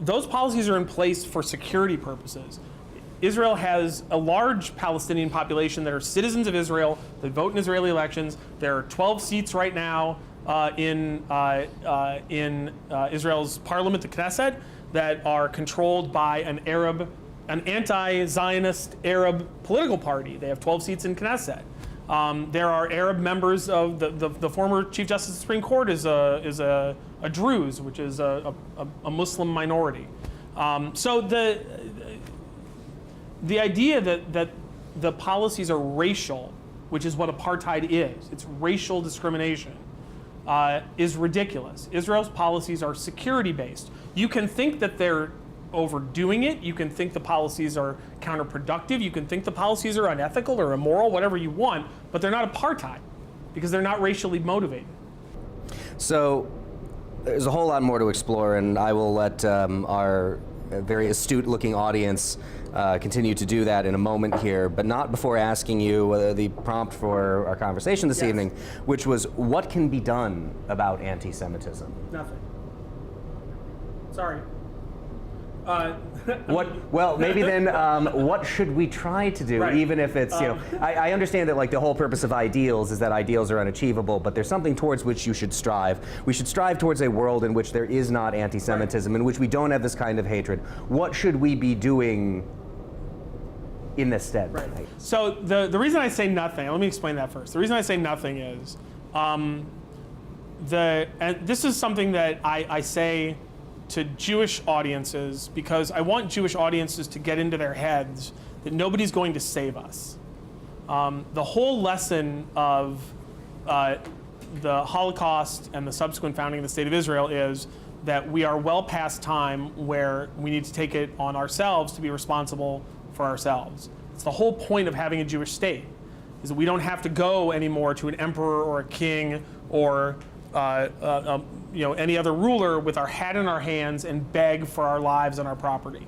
Those policies are in place for security purposes. Israel has a large Palestinian population that are citizens of Israel, that vote in Israeli elections. There are 12 seats right now in Israel's parliament, the Knesset, that are controlled by an anti-Zionist Arab political party. They have 12 seats in Knesset. There are Arab members of the former Chief Justice of the Supreme Court is a Druze, which is a Muslim minority. So the idea that the policies are racial, which is what apartheid is, it's racial discrimination, is ridiculous. Israel's policies are security-based. You can think that they're overdoing it. You can think the policies are counterproductive. You can think the policies are unethical or immoral, whatever you want, but they're not apartheid because they're not racially motivated. So there's a whole lot more to explore, and I will let our very astute-looking audience continue to do that in a moment here, but not before asking you the prompt for our conversation this evening, which was, what can be done about anti-Semitism? Nothing. Sorry. Well, maybe then, what should we try to do, Right. even if it's, I understand that like the whole purpose of ideals is that ideals are unachievable, but there's something towards which you should strive. We should strive towards a world in which there is not anti-Semitism, in which we don't have this kind of hatred. What should we be doing in this stead? Right. So the reason I say nothing, let me explain that first. The reason I say nothing is, and this is something that I say to Jewish audiences because I want Jewish audiences to get into their heads that nobody's going to save us. The whole lesson of the Holocaust and the subsequent founding of the State of Israel is that we are well past time where we need to take it on ourselves to be responsible for ourselves. It's the whole point of having a Jewish state, is that we don't have to go anymore to an emperor or a king or any other ruler with our hat in our hands and beg for our lives and our property.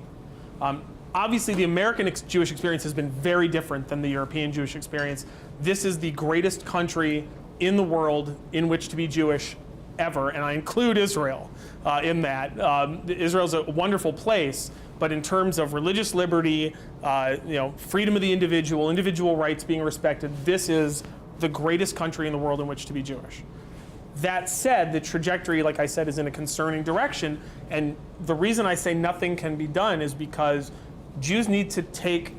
Obviously, the American Jewish experience has been very different than the European Jewish experience. This is the greatest country in the world in which to be Jewish ever, and I include Israel in that. Israel's a wonderful place, but in terms of religious liberty, freedom of the individual rights being respected, this is the greatest country in the world in which to be Jewish. That said, the trajectory, like I said, is in a concerning direction, and the reason I say nothing can be done is because Jews need to take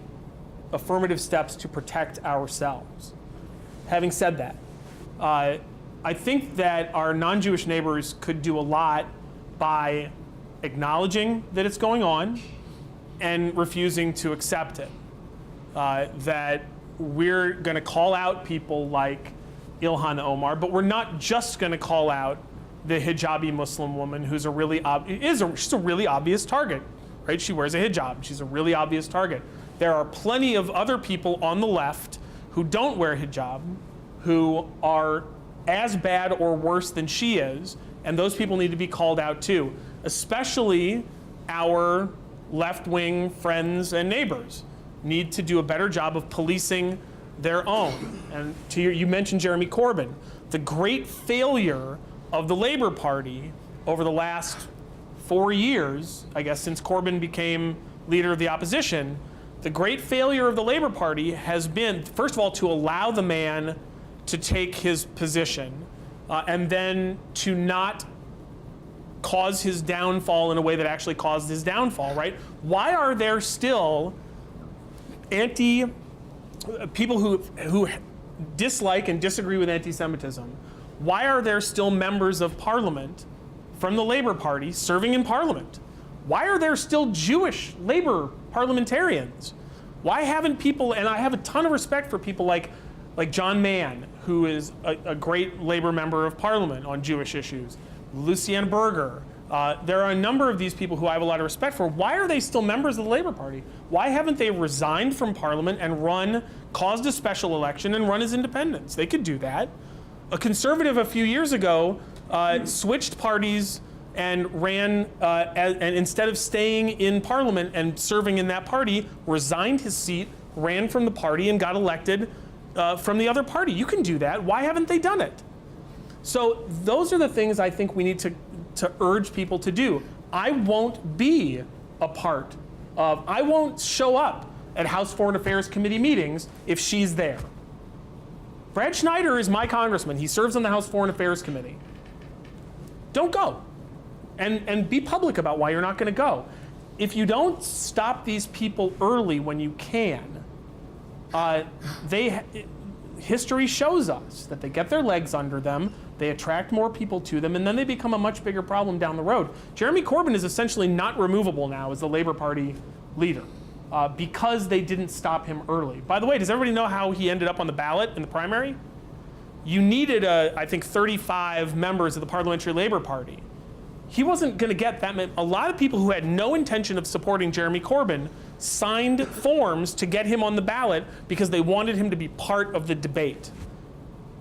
affirmative steps to protect ourselves. Having said that, I think that our non-Jewish neighbors could do a lot by acknowledging that it's going on and refusing to accept it. That we're going to call out people like Ilhan Omar, but we're not just going to call out the hijabi Muslim woman who's she's a really obvious target, right? She wears a hijab. She's a really obvious target. There are plenty of other people on the left who don't wear hijab, who are as bad or worse than she is, and those people need to be called out too, especially our left-wing friends and neighbors need to do a better job of policing their own. And you mentioned Jeremy Corbyn. The great failure of the Labour Party over the last 4 years, I guess since Corbyn became leader of the opposition, the great failure of the Labour Party has been, first of all, to allow the man to take his position, and then to not cause his downfall in a way that actually caused his downfall, right? Why are there still people who dislike and disagree with anti-Semitism? Why are there still members of parliament from the Labour Party serving in parliament? Why are there still Jewish Labour parliamentarians? Why haven't people, and I have a ton of respect for people like John Mann, who is a great Labour member of parliament on Jewish issues, Lucienne Berger. There are a number of these people who I have a lot of respect for. Why are they still members of the Labour Party? Why haven't they resigned from parliament and caused a special election and run as independents? They could do that. A conservative a few years ago switched parties and ran, and instead of staying in parliament and serving in that party, resigned his seat, ran from the party, and got elected from the other party. You can do that. Why haven't they done it? So those are the things I think we need to urge people to do. I won't be a part of, I won't show up at House Foreign Affairs Committee meetings if she's there. Brad Schneider is my congressman. He serves on the House Foreign Affairs Committee. Don't go. And be public about why you're not going to go. If you don't stop these people early when you can, history shows us that they get their legs under them, they attract more people to them, and then they become a much bigger problem down the road. Jeremy Corbyn is essentially not removable now as the Labour Party leader because they didn't stop him early. By the way, does everybody know how he ended up on the ballot in the primary? You needed, I think, 35 members of the Parliamentary Labour Party. He wasn't going to get that many. A lot of people who had no intention of supporting Jeremy Corbyn signed forms to get him on the ballot because they wanted him to be part of the debate.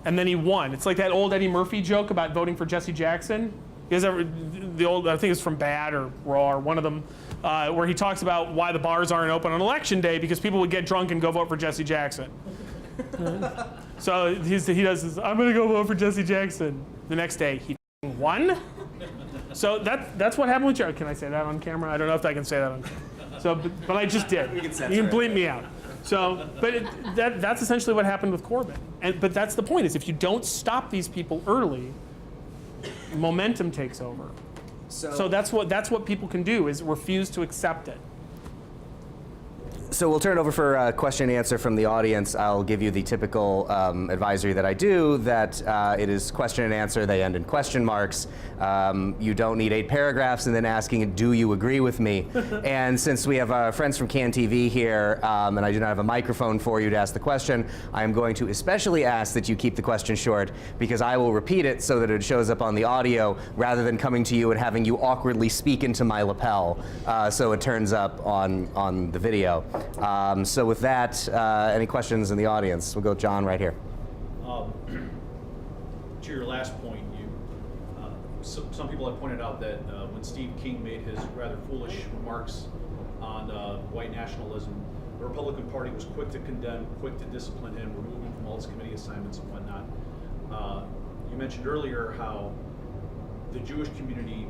And then he won. It's like that old Eddie Murphy joke about voting for Jesse Jackson. You guys ever, the old, I think it's from Bad or Raw or one of them, where he talks about why the bars aren't open on election day because people would get drunk and go vote for Jesse Jackson. So he does this, I'm gonna go vote for Jesse Jackson. The next day, he won. So that's what happened with Jared. Can I say that on camera? I don't know if I can say that on camera. So, but I just did. You can bleep me out. So, but that's essentially what happened with Corbyn. But that's the point, is if you don't stop these people early, momentum takes over. So that's what people can do, is refuse to accept it. So we'll turn it over for question and answer from the audience. I'll give you the typical advisory that I do, that it is question and answer. They end in question marks. You don't need 8 paragraphs and then asking, do you agree with me? And since we have friends from CAN TV here, and I do not have a microphone for you to ask the question, I am going to especially ask that you keep the question short, because I will repeat it so that it shows up on the audio, rather than coming to you and having you awkwardly speak into my lapel, so it turns up on the video. So with that, any questions in the audience? We'll go John right here. To your last point, some people have pointed out that when Steve King made his rather foolish remarks on white nationalism, the Republican Party was quick to condemn, quick to discipline him, remove him from all his committee assignments and whatnot. You mentioned earlier how the Jewish community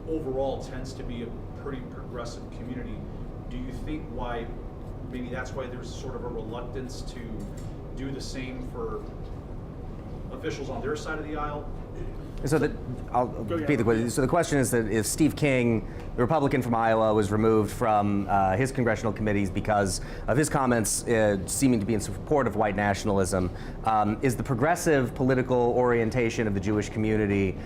overall tends to be a pretty progressive community. Do you think maybe that's why there's sort of a reluctance to do the same for officials on their side of the aisle? So I'll repeat the question. So the question is that if Steve King, the Republican from Iowa, was removed from his congressional committees because of his comments seeming to be in support of white nationalism, is the progressive political orientation of the Jewish community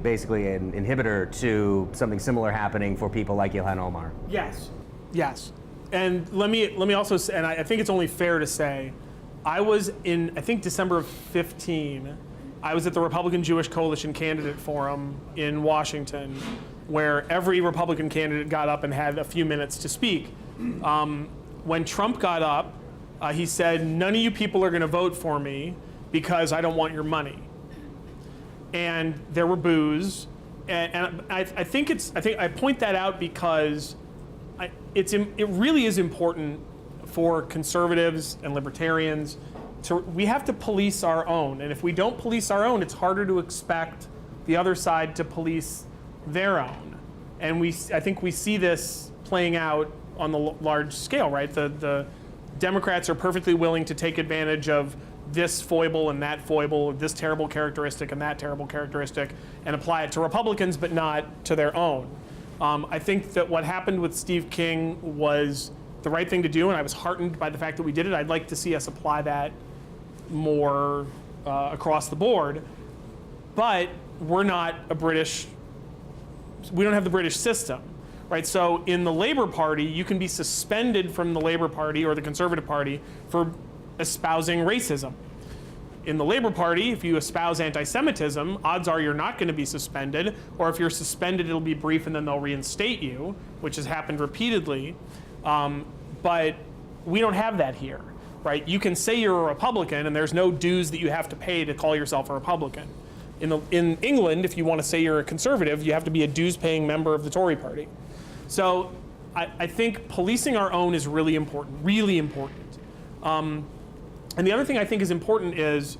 basically an inhibitor to something similar happening for people like Ilhan Omar? Yes. Yes. And let me also say, and I think it's only fair to say, I was in, I think, December of 15, I was at the Republican Jewish Coalition Candidate Forum in Washington, where every Republican candidate got up and had a few minutes to speak. When Trump got up, he said, none of you people are going to vote for me because I don't want your money. And there were boos. And I think I point that out because it really is important for conservatives and libertarians we have to police our own. And if we don't police our own, it's harder to expect the other side to police their own. And I think we see this playing out on the large scale, right? The Democrats are perfectly willing to take advantage of this foible and that foible, this terrible characteristic and that terrible characteristic, and apply it to Republicans, but not to their own. I think that what happened with Steve King was the right thing to do, and I was heartened by the fact that we did it. I'd like to see us apply that more across the board, but we're not we don't have the British system, right? So in the Labour Party, you can be suspended from the Labour Party or the Conservative Party for espousing racism. In the Labour Party, if you espouse anti-Semitism, odds are you're not going to be suspended, or if you're suspended, it'll be brief and then they'll reinstate you, which has happened repeatedly. But we don't have that here, right? You can say you're a Republican and there's no dues that you have to pay to call yourself a Republican. In England, if you want to say you're a conservative, you have to be a dues-paying member of the Tory party. So I think policing our own is really important, really important. And the other thing I think is important is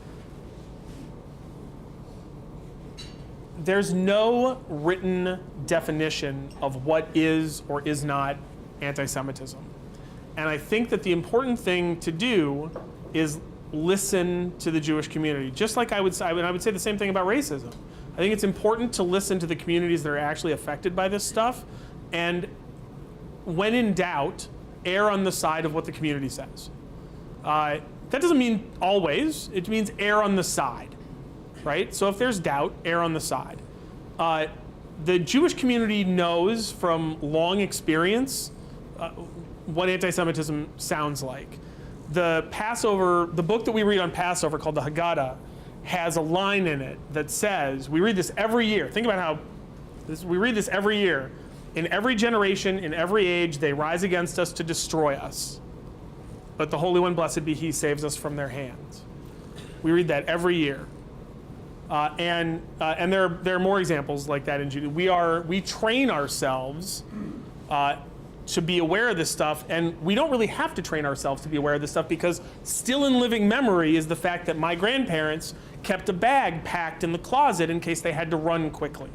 there's no written definition of what is or is not anti-Semitism. And I think that the important thing to do is listen to the Jewish community. Just like I would say the same thing about racism. I think it's important to listen to the communities that are actually affected by this stuff, and when in doubt, err on the side of what the community says. That doesn't mean always, it means err on the side, right? So if there's doubt, err on the side. The Jewish community knows from long experience what anti-Semitism sounds like. The book that we read on Passover called the Haggadah has a line in it that says, we read this every year. Think about how we read this every year. In every generation, in every age, they rise against us to destroy us. But the Holy One, blessed be He, saves us from their hands. We read that every year. And there are more examples like that in Judaism. We train ourselves to be aware of this stuff, and we don't really have to train ourselves to be aware of this stuff, because still in living memory is the fact that my grandparents kept a bag packed in the closet in case they had to run quickly.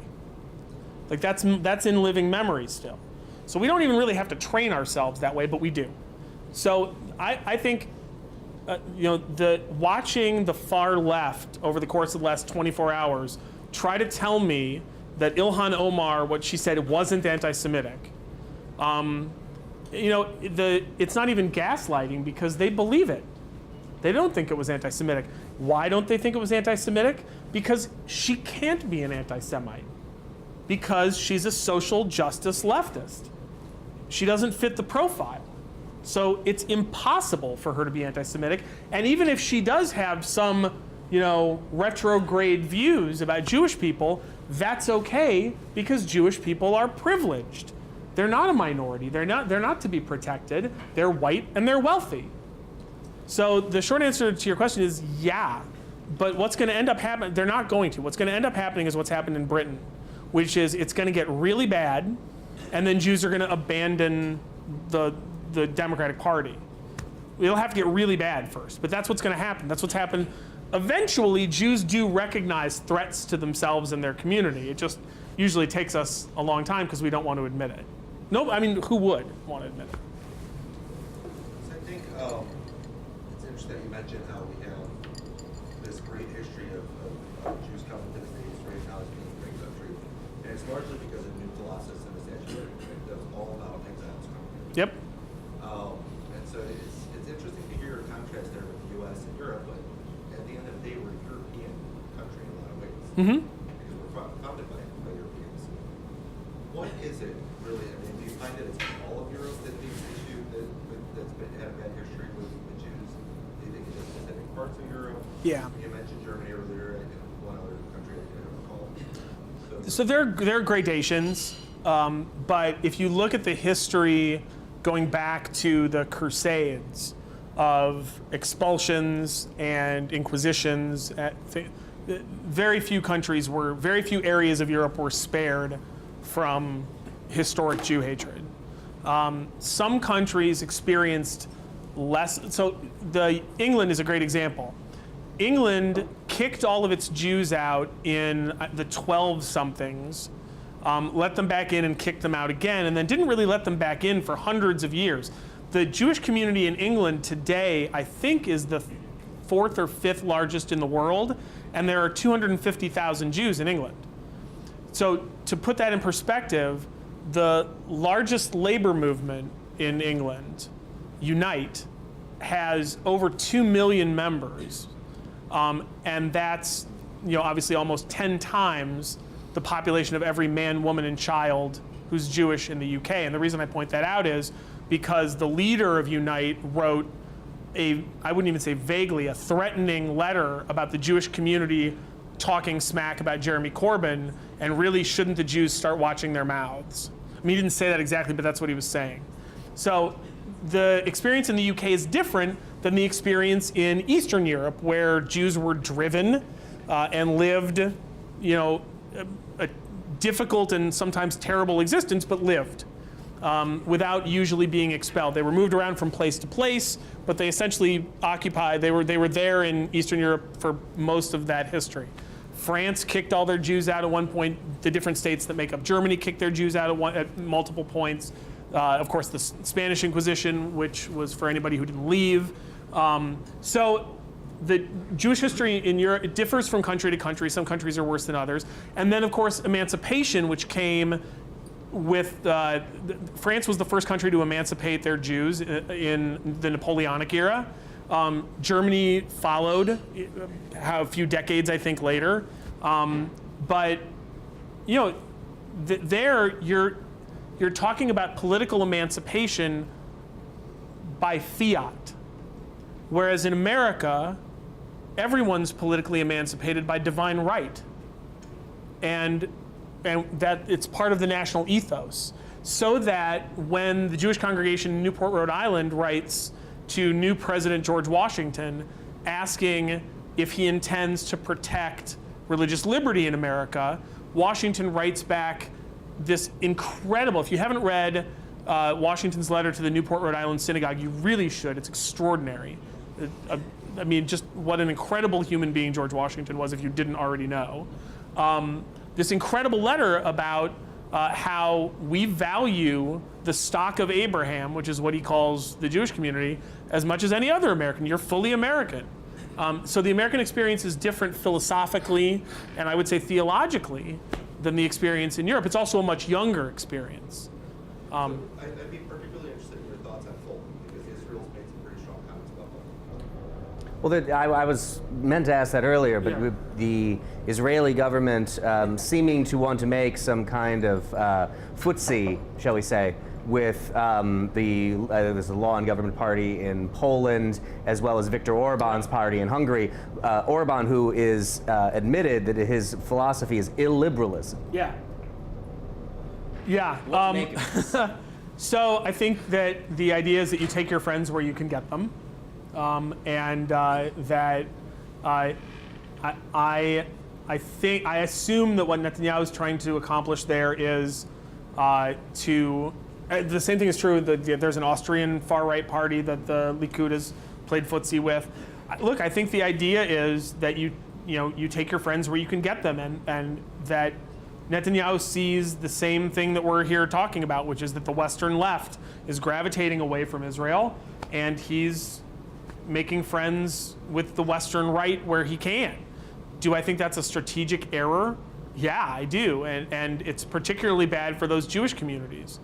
Like that's in living memory still. So we don't even really have to train ourselves that way, but we do. So I think watching the far left over the course of the last 24 hours try to tell me that Ilhan Omar, what she said, wasn't anti-Semitic. It's not even gaslighting, because they believe it. They don't think it was anti-Semitic. Why don't they think it was anti-Semitic? Because she can't be an anti-Semite. Because she's a social justice leftist. She doesn't fit the profile. So it's impossible for her to be anti-Semitic. And even if she does have some, retrograde views about Jewish people, that's okay, because Jewish people are privileged. They're not a minority. They're not to be protected. They're white and they're wealthy. So the short answer to your question is yeah. But what's going to end up happening? They're not going to. What's going to end up happening is what's happened in Britain, which is it's going to get really bad, and then Jews are going to abandon the Democratic Party. It'll have to get really bad first, but that's what's going to happen. That's what's happened. Eventually, Jews do recognize threats to themselves and their community. It just usually takes us a long time because we don't want to admit it. No, I mean, who would want to admit it? So I think it's interesting you mentioned how we have this great history of Jews coming to the States, right now it's being a great country. And it's largely because of New Colossus and the Statue of Liberty. That was all about exiles coming here. Yep. And so it's interesting to hear a contrast there with the U.S. and Europe, but at the end of the day, we're a European country in a lot of ways. Mm-hmm. Because we're founded by Europeans. What is it really? I mean, do you find that it's all of Europe that needs an issue that's had a bad history with Jews? Do you think it's just specific parts of Europe? Yeah. You mentioned Germany earlier, and one other country I can't recall. So there are gradations, but if you look at the history going back to the Crusades of expulsions and inquisitions, very few areas of Europe were spared from historic Jew hatred. Some countries experienced less. So England is a great example. England kicked all of its Jews out in the 12-somethings, let them back in and kicked them out again, and then didn't really let them back in for hundreds of years. The Jewish community in England today, I think, is the 4th or 5th largest in the world, and there are 250,000 Jews in England. So to put that in perspective, the largest labor movement in England, Unite, has over 2 million members. And that's, obviously almost 10 times the population of every man, woman, and child who's Jewish in the UK. And the reason I point that out is because the leader of Unite wrote I wouldn't even say vaguely, a threatening letter about the Jewish community talking smack about Jeremy Corbyn, and really shouldn't the Jews start watching their mouths? I mean, he didn't say that exactly, but that's what he was saying. So the experience in the UK is different than the experience in Eastern Europe, where Jews were driven and lived, a difficult and sometimes terrible existence, but lived without usually being expelled. They were moved around from place to place, but they essentially occupied. They were there in Eastern Europe for most of that history. France kicked all their Jews out at one point. The different states that make up Germany kicked their Jews out at multiple points. Of course, the Spanish Inquisition, which was for anybody who didn't leave. So the Jewish history in Europe, it differs from country to country. Some countries are worse than others. And then, of course, emancipation, which came with, France was the first country to emancipate their Jews in the Napoleonic era. Germany followed a few decades, I think, later. But, there you're talking about political emancipation by fiat. Whereas in America, everyone's politically emancipated by divine right. And that it's part of the national ethos. So that when the Jewish congregation in Newport, Rhode Island writes to new President George Washington asking if he intends to protect religious liberty in America, Washington writes back this incredible, if you haven't read Washington's letter to the Newport, Rhode Island synagogue, you really should. It's extraordinary. I mean, just what an incredible human being George Washington was, if you didn't already know. This incredible letter about how we value the stock of Abraham, which is what he calls the Jewish community, as much as any other American. You're fully American. So the American experience is different philosophically, and I would say theologically, than the experience in Europe. It's also a much younger experience. I'd be particularly interested in your thoughts on Fulton, because Israel's made some pretty strong comments about Fulton. Well, I was meant to ask that earlier, but Yeah. with the Israeli government seeming to want to make some kind of footsie, shall we say, with there's a law and government party in Poland, as well as Viktor Orban's party in Hungary. Orban, who is admitted that his philosophy is illiberalism. Yeah. Yeah. What to make of this? So I think that the idea is that you take your friends where you can get them, and that I assume that what Netanyahu is trying to accomplish there is to. The same thing is true. There's an Austrian far-right party that the Likud has played footsie with. Look, I think the idea is that you take your friends where you can get them, and that Netanyahu sees the same thing that we're here talking about, which is that the Western left is gravitating away from Israel, and he's making friends with the Western right where he can. Do I think that's a strategic error? Yeah, I do, and it's particularly bad for those Jewish communities.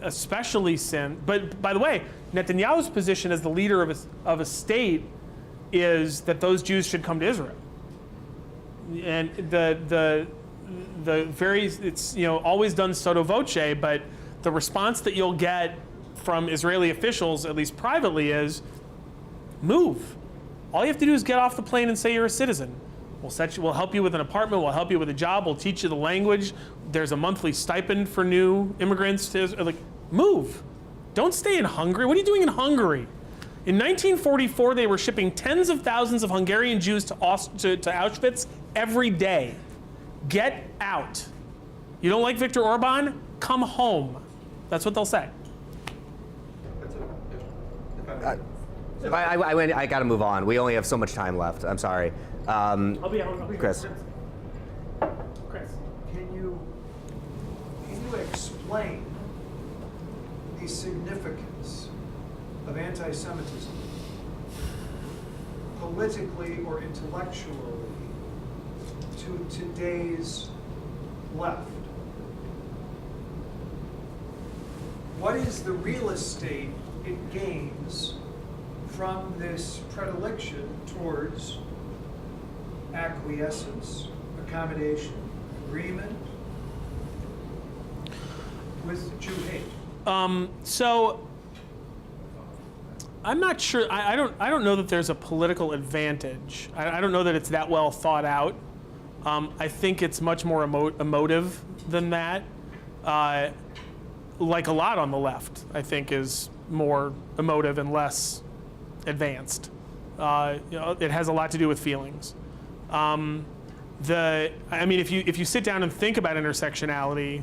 Especially but by the way, Netanyahu's position as the leader of a state is that those Jews should come to Israel. And it's always done sotto voce, but the response that you'll get from Israeli officials, at least privately, is move. All you have to do is get off the plane and say you're a citizen. We'll help you with an apartment. We'll help you with a job. We'll teach you the language. There's a monthly stipend for new immigrants to Israel. Like, move. Don't stay in Hungary. What are you doing in Hungary? In 1944, they were shipping tens of thousands of Hungarian Jews to Auschwitz every day. Get out. You don't like Viktor Orban? Come home. That's what they'll say. I got to move on. We only have so much time left. I'm sorry. I'll be Chris. Chris. Can you explain the significance of anti-Semitism politically or intellectually to today's left? What is the real estate it gains from this predilection towards acquiescence, accommodation, agreement with Jew hate? So I'm not sure. I don't know that there's a political advantage. I don't know that it's that well thought out. I think it's much more emotive than that. Like a lot on the left, I think is more emotive and less advanced. It has a lot to do with feelings. If you sit down and think about intersectionality,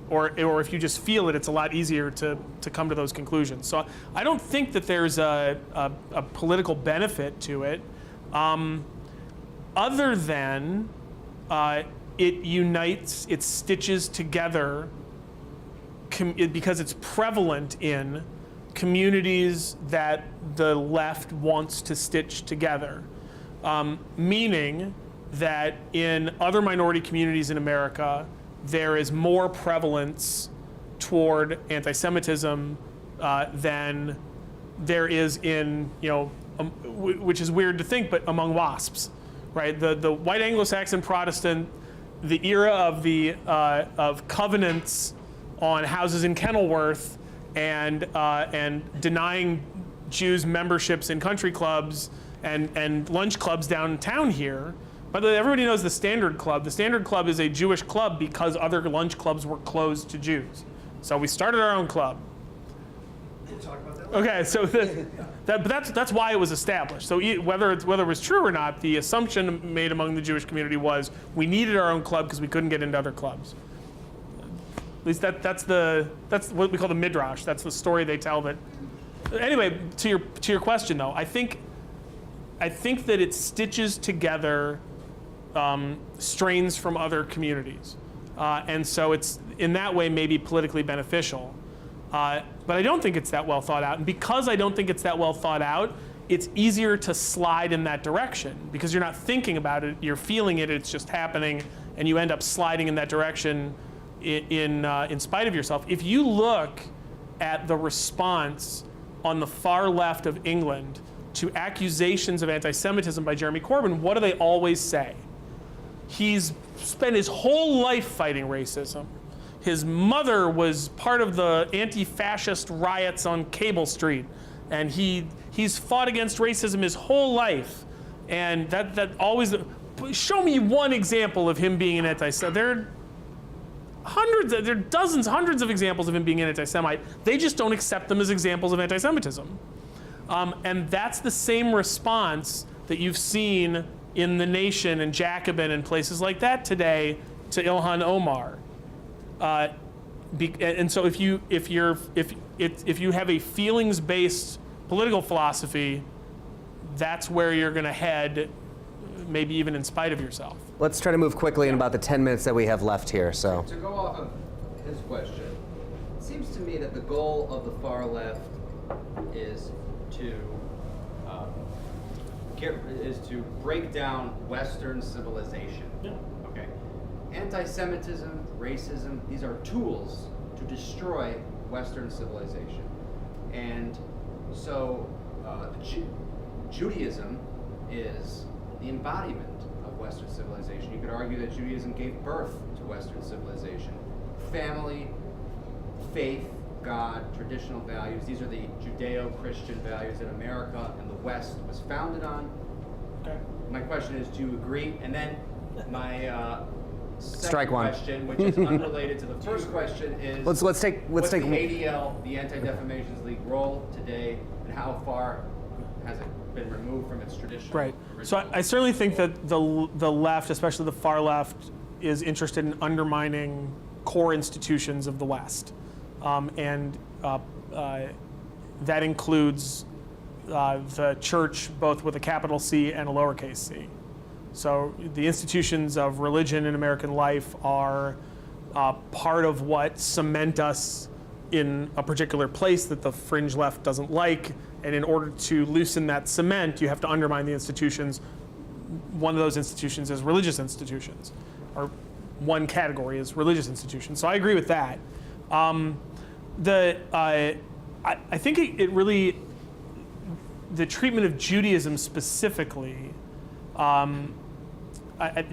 or if you just feel it, it's a lot easier to come to those conclusions. So I don't think that there's a political benefit to it, other than it unites, it stitches together, because it's prevalent in communities that the left wants to stitch together. Meaning that in other minority communities in America, there is more prevalence toward anti-Semitism than there is in, which is weird to think, but among WASPs, right? The white Anglo-Saxon Protestant, the era of covenants on houses in Kenilworth and denying Jews memberships in country clubs and lunch clubs downtown here. But everybody knows the Standard Club. The Standard Club is a Jewish club because other lunch clubs were closed to Jews. So we started our own club. We'll talk about that later. Okay, so but that's why it was established. So whether it was true or not, the assumption made among the Jewish community was we needed our own club because we couldn't get into other clubs. At least that's what we call the midrash. That's the story they tell. That anyway, to your question though, I think that it stitches together strains from other communities, and so it's in that way maybe politically beneficial. But I don't think it's that well thought out, and because I don't think it's that well thought out, it's easier to slide in that direction because you're not thinking about it, you're feeling it, it's just happening, and you end up sliding in that direction in spite of yourself. If you look at the response on the far left of England to accusations of anti-Semitism by Jeremy Corbyn, what do they always say? He's spent his whole life fighting racism. His mother was part of the anti-fascist riots on Cable Street, and he's fought against racism his whole life. And that always, show me one example of him being an anti-Semite. There are dozens, hundreds of examples of him being an anti-Semite. They just don't accept them as examples of anti-Semitism. And that's the same response that you've seen in The Nation and Jacobin and places like that today to Ilhan Omar. And so if you have a feelings-based political philosophy, that's where you're going to head, maybe even in spite of yourself. Let's try to move quickly in about the 10 minutes that we have left here. So To go off of his question, it seems to me that the goal of the far left is to break down Western civilization. Yeah. Okay. Anti-Semitism, racism, these are tools to destroy Western civilization. And so Judaism is the embodiment of Western civilization. You could argue that Judaism gave birth to Western civilization. Family, faith, God, traditional values, these are the Judeo-Christian values that America and the West was founded on. Okay. My question is, do you agree? And then my Strike second one. question, which is unrelated to the first question, is let's take what's the ADL, the Anti-Defamation League, role today, and how far has it been removed from its traditional? Right. So I certainly think that the left, especially the far left, is interested in undermining core institutions of the West, and that includes the church, both with a capital C and a lowercase c. So the institutions of religion in American life are part of what cement us in a particular place that the fringe left doesn't like. And in order to loosen that cement, you have to undermine the institutions. One of those institutions is religious institutions, or one category is religious institutions. So I agree with that. I think it really, the treatment of Judaism specifically,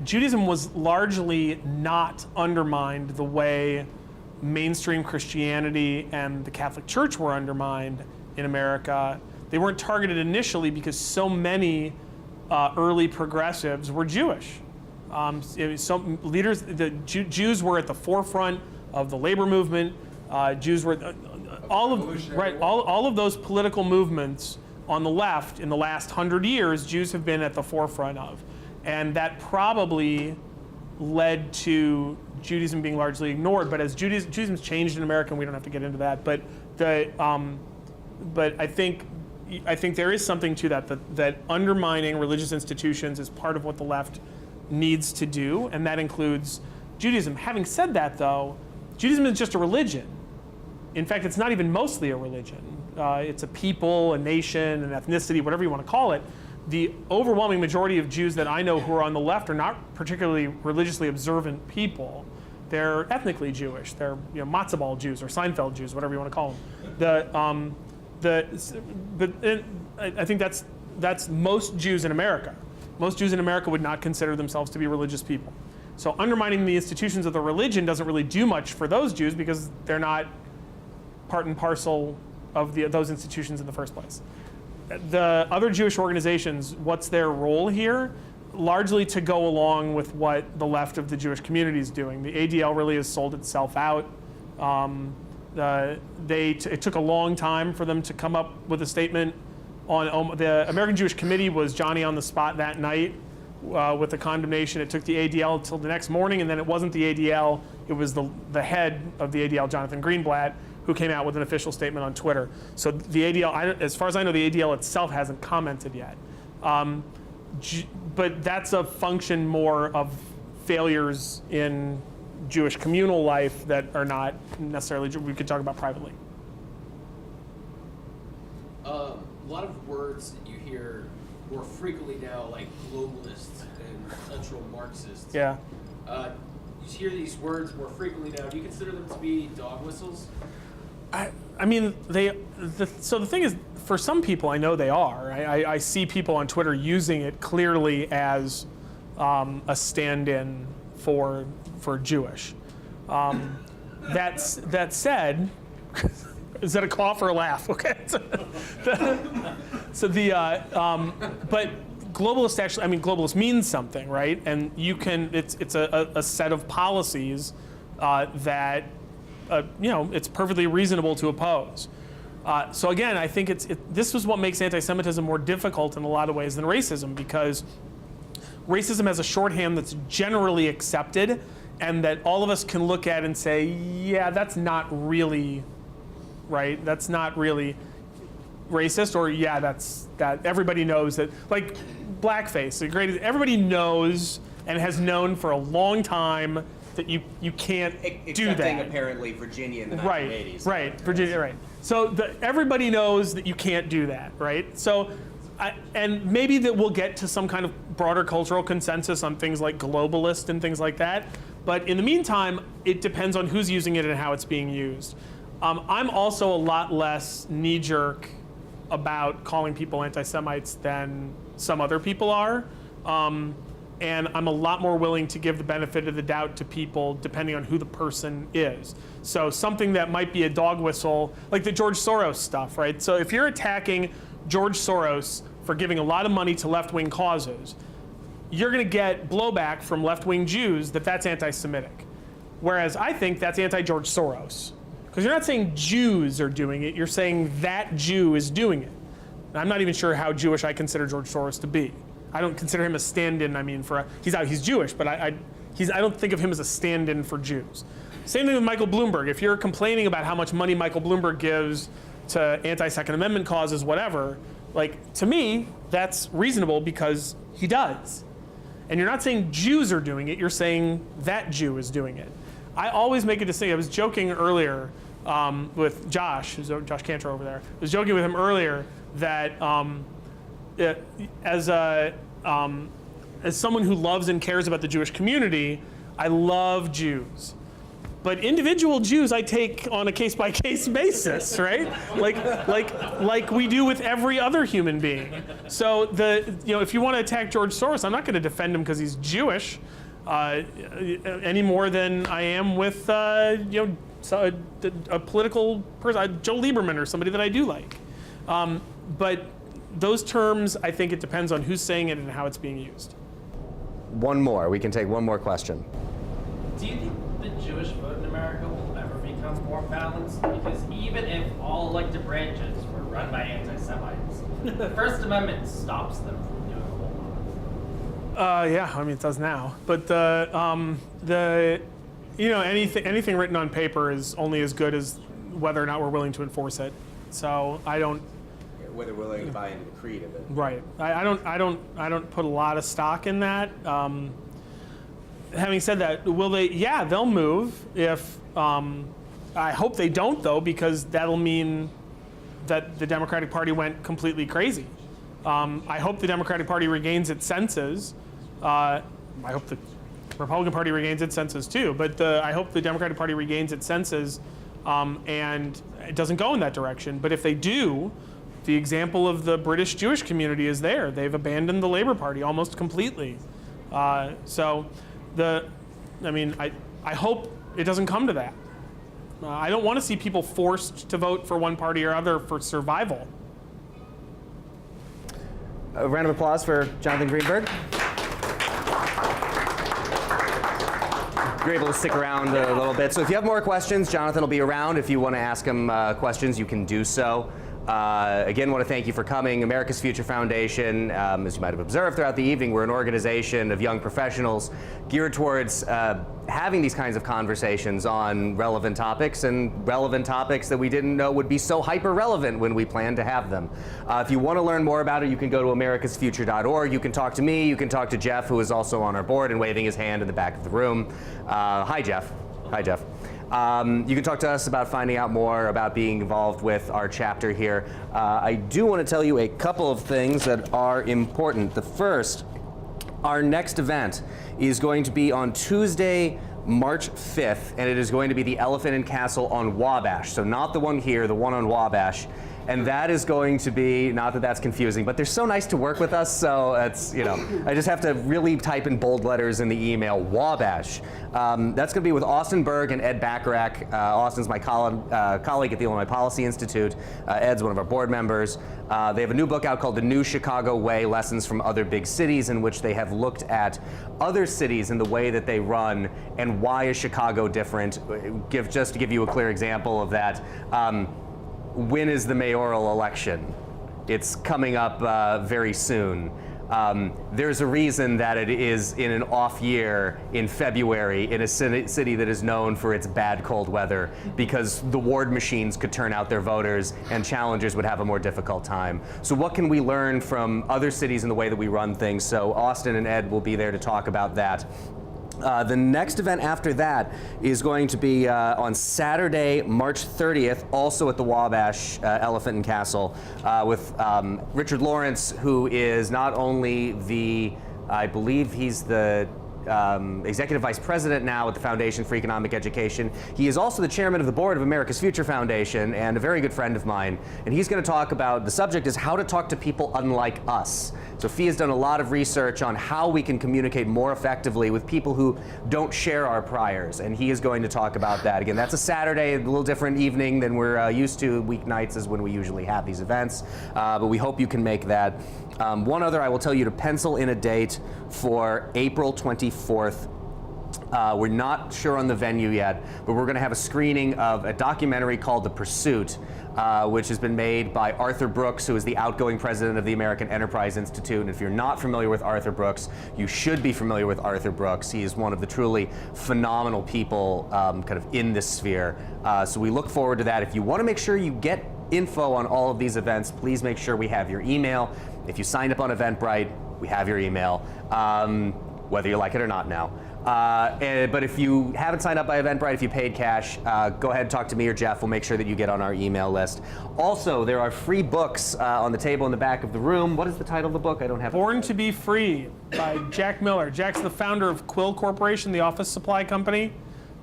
Judaism was largely not undermined the way mainstream Christianity and the Catholic Church were undermined in America. They weren't targeted initially because so many early progressives were Jewish. Some leaders, Jews were at the forefront of the labor movement. Jews were all of those political movements on the left in the last 100 years. Jews have been at the forefront of, and that probably led to Judaism being largely ignored. But as Judaism's changed in America, and we don't have to get into that. But I think there is something to that undermining religious institutions is part of what the left needs to do, and that includes Judaism. Having said that, though, Judaism is just a religion. In fact, it's not even mostly a religion. It's a people, a nation, an ethnicity, whatever you want to call it. The overwhelming majority of Jews that I know who are on the left are not particularly religiously observant people. They're ethnically Jewish. They're matzo ball Jews or Seinfeld Jews, whatever you want to call them. I think that's most Jews in America. Most Jews in America would not consider themselves to be religious people. So undermining the institutions of the religion doesn't really do much for those Jews because they're not part and parcel of those institutions in the first place. The other Jewish organizations, what's their role here? Largely to go along with what the left of the Jewish community is doing. The ADL really has sold itself out. it took a long time for them to come up with a statement. On the American Jewish Committee was Johnny on the spot that night with the condemnation. It took the ADL until the next morning, and then it wasn't the ADL, it was the head of the ADL, Jonathan Greenblatt, who came out with an official statement on Twitter. So the ADL, as far as I know, the ADL itself hasn't commented yet. But that's a function more of failures in Jewish communal life that are not necessarily, we could talk about privately. A lot of words that you hear more frequently now, like globalists and cultural Marxists. Yeah. You hear these words more frequently now. Do you consider them to be dog whistles? I mean, so the thing is, for some people, I know they are. I see people on Twitter using it clearly as a stand-in for Jewish. That said, is that a cough or a laugh? Okay. But globalist actually, I mean, globalist means something, right? And you can, it's a set of policies that, it's perfectly reasonable to oppose. So again, I think this is what makes anti-Semitism more difficult in a lot of ways than racism, because racism has a shorthand that's generally accepted and that all of us can look at and say, yeah, that's not really, right? That's not really racist, or yeah, that everybody knows that, like blackface, everybody knows and has known for a long time that you can't do that. Excepting apparently Virginia in the 1980s. Right, Virginia, right. So everybody knows that you can't do that, right? So, and maybe that we'll get to some kind of broader cultural consensus on things like globalist and things like that. But in the meantime, it depends on who's using it and how it's being used. I'm also a lot less knee-jerk about calling people anti-Semites than some other people are. And I'm a lot more willing to give the benefit of the doubt to people depending on who the person is. So something that might be a dog whistle, like the George Soros stuff, right? So if you're attacking George Soros for giving a lot of money to left-wing causes, you're gonna get blowback from left-wing Jews that's anti-Semitic. Whereas I think that's anti-George Soros. Because you're not saying Jews are doing it, you're saying that Jew is doing it. And I'm not even sure how Jewish I consider George Soros to be. I don't consider him a stand-in, he's Jewish, but I don't think of him as a stand-in for Jews. Same thing with Michael Bloomberg. If you're complaining about how much money Michael Bloomberg gives to anti-Second Amendment causes, whatever, like, to me, that's reasonable because he does. And you're not saying Jews are doing it, you're saying that Jew is doing it. I always make a distinction. I was joking earlier with Josh Cantor over there. I was joking with him earlier that as someone who loves and cares about the Jewish community, I love Jews. But individual Jews I take on a case-by-case basis, right? Like we do with every other human being. So if you want to attack George Soros, I'm not going to defend him because he's Jewish any more than I am with a political person, Joe Lieberman or somebody that I do like. But those terms, I think it depends on who's saying it and how it's being used. One more. We can take one more question. Do you think the Jewish vote in America will ever become more balanced? Because even if all elected branches were run by anti-Semites, the First Amendment stops them from doing a whole lot. Yeah, I mean it does now. But anything written on paper is only as good as whether or not we're willing to enforce it. So I don't. Whether we're willing to buy into the creed of it. Right. I don't put a lot of stock in that. Having said that, will they? Yeah, they'll move. If I hope they don't, though, because that'll mean that the Democratic Party went completely crazy. I hope the Democratic Party regains its senses. I hope the Republican Party regains its senses too. But I hope the Democratic Party regains its senses and it doesn't go in that direction. But if they do, the example of the British Jewish community is there. They've abandoned the Labour Party almost completely. I hope it doesn't come to that. I don't want to see people forced to vote for one party or other for survival. A round of applause for Jonathan Greenberg. you're able to stick around a little bit. So if you have more questions, Jonathan will be around. If you want to ask him questions, you can do so. Again, want to thank you for coming. America's Future Foundation, as you might have observed throughout the evening, we're an organization of young professionals geared towards having these kinds of conversations on relevant topics, and relevant topics that we didn't know would be so hyper-relevant when we planned to have them. If you want to learn more about it, you can go to americasfuture.org. You can talk to me. You can talk to Jeff, who is also on our board and waving his hand in the back of the room. Hi, Jeff. Hi, Jeff. You can talk to us about finding out more about being involved with our chapter here. I do want to tell you a couple of things that are important. The first, our next event is going to be on Tuesday, March 5th, and it is going to be the Elephant and Castle on Wabash. So not the one here, the one on Wabash. And that is going to be, not that that's confusing, but they're so nice to work with us, so it's, you know, I just have to really type in bold letters in the email, Wabash. That's going to be with Austin Berg and Ed Bacharach. Austin's my colleague at the Illinois Policy Institute. Ed's one of our board members. They have a new book out called The New Chicago Way, Lessons from Other Big Cities, in which they have looked at other cities and the way that they run and why is Chicago different. Just to give you a clear example of that, when is the mayoral election? It's coming up very soon. There's a reason that it is in an off year in February in a city that is known for its bad cold weather, because the ward machines could turn out their voters and challengers would have a more difficult time. So what can we learn from other cities in the way that we run things? So Austin and Ed will be there to talk about that. The next event after that is going to be on Saturday, March 30th, also at the Wabash Elephant and Castle, with Richard Lawrence, who is not only the, I believe he's the Executive Vice President now at the Foundation for Economic Education. He is also the chairman of the board of America's Future Foundation and a very good friend of mine. And he's going to talk about, the subject is how to talk to people unlike us. So Fee has done a lot of research on how we can communicate more effectively with people who don't share our priors, and he is going to talk about that. Again, that's a Saturday, a little different evening than we're used to. Weeknights is when we usually have these events, but we hope you can make that. One other, I will tell you to pencil in a date for April 24th. We're not sure on the venue yet, but we're going to have a screening of a documentary called The Pursuit, which has been made by Arthur Brooks, who is the outgoing president of the American Enterprise Institute. And if you're not familiar with Arthur Brooks, you should be familiar with Arthur Brooks. He is one of the truly phenomenal people kind of in this sphere. So we look forward to that. If you want to make sure you get info on all of these events, please make sure we have your email. If you signed up on Eventbrite, we have your email, whether you like it or not now. But if you haven't signed up by Eventbrite, if you paid cash, go ahead and talk to me or Jeff. We'll make sure that you get on our email list. Also, there are free books on the table in the back of the room. What is the title of the book? I don't have it. Born to be Free by Jack Miller. Jack's the founder of Quill Corporation, the office supply company.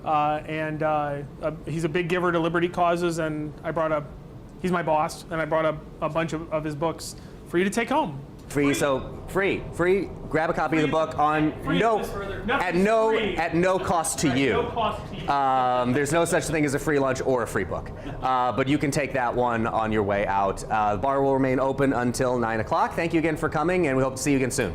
He's a big giver to liberty causes, and he's my boss, and I brought a bunch of his books for you to take home. Free. Grab a copy of the book at no cost to you. No cost to you. There's no such thing as a free lunch or a free book, but you can take that one on your way out. The bar will remain open until 9 o'clock. Thank you again for coming, and we hope to see you again soon.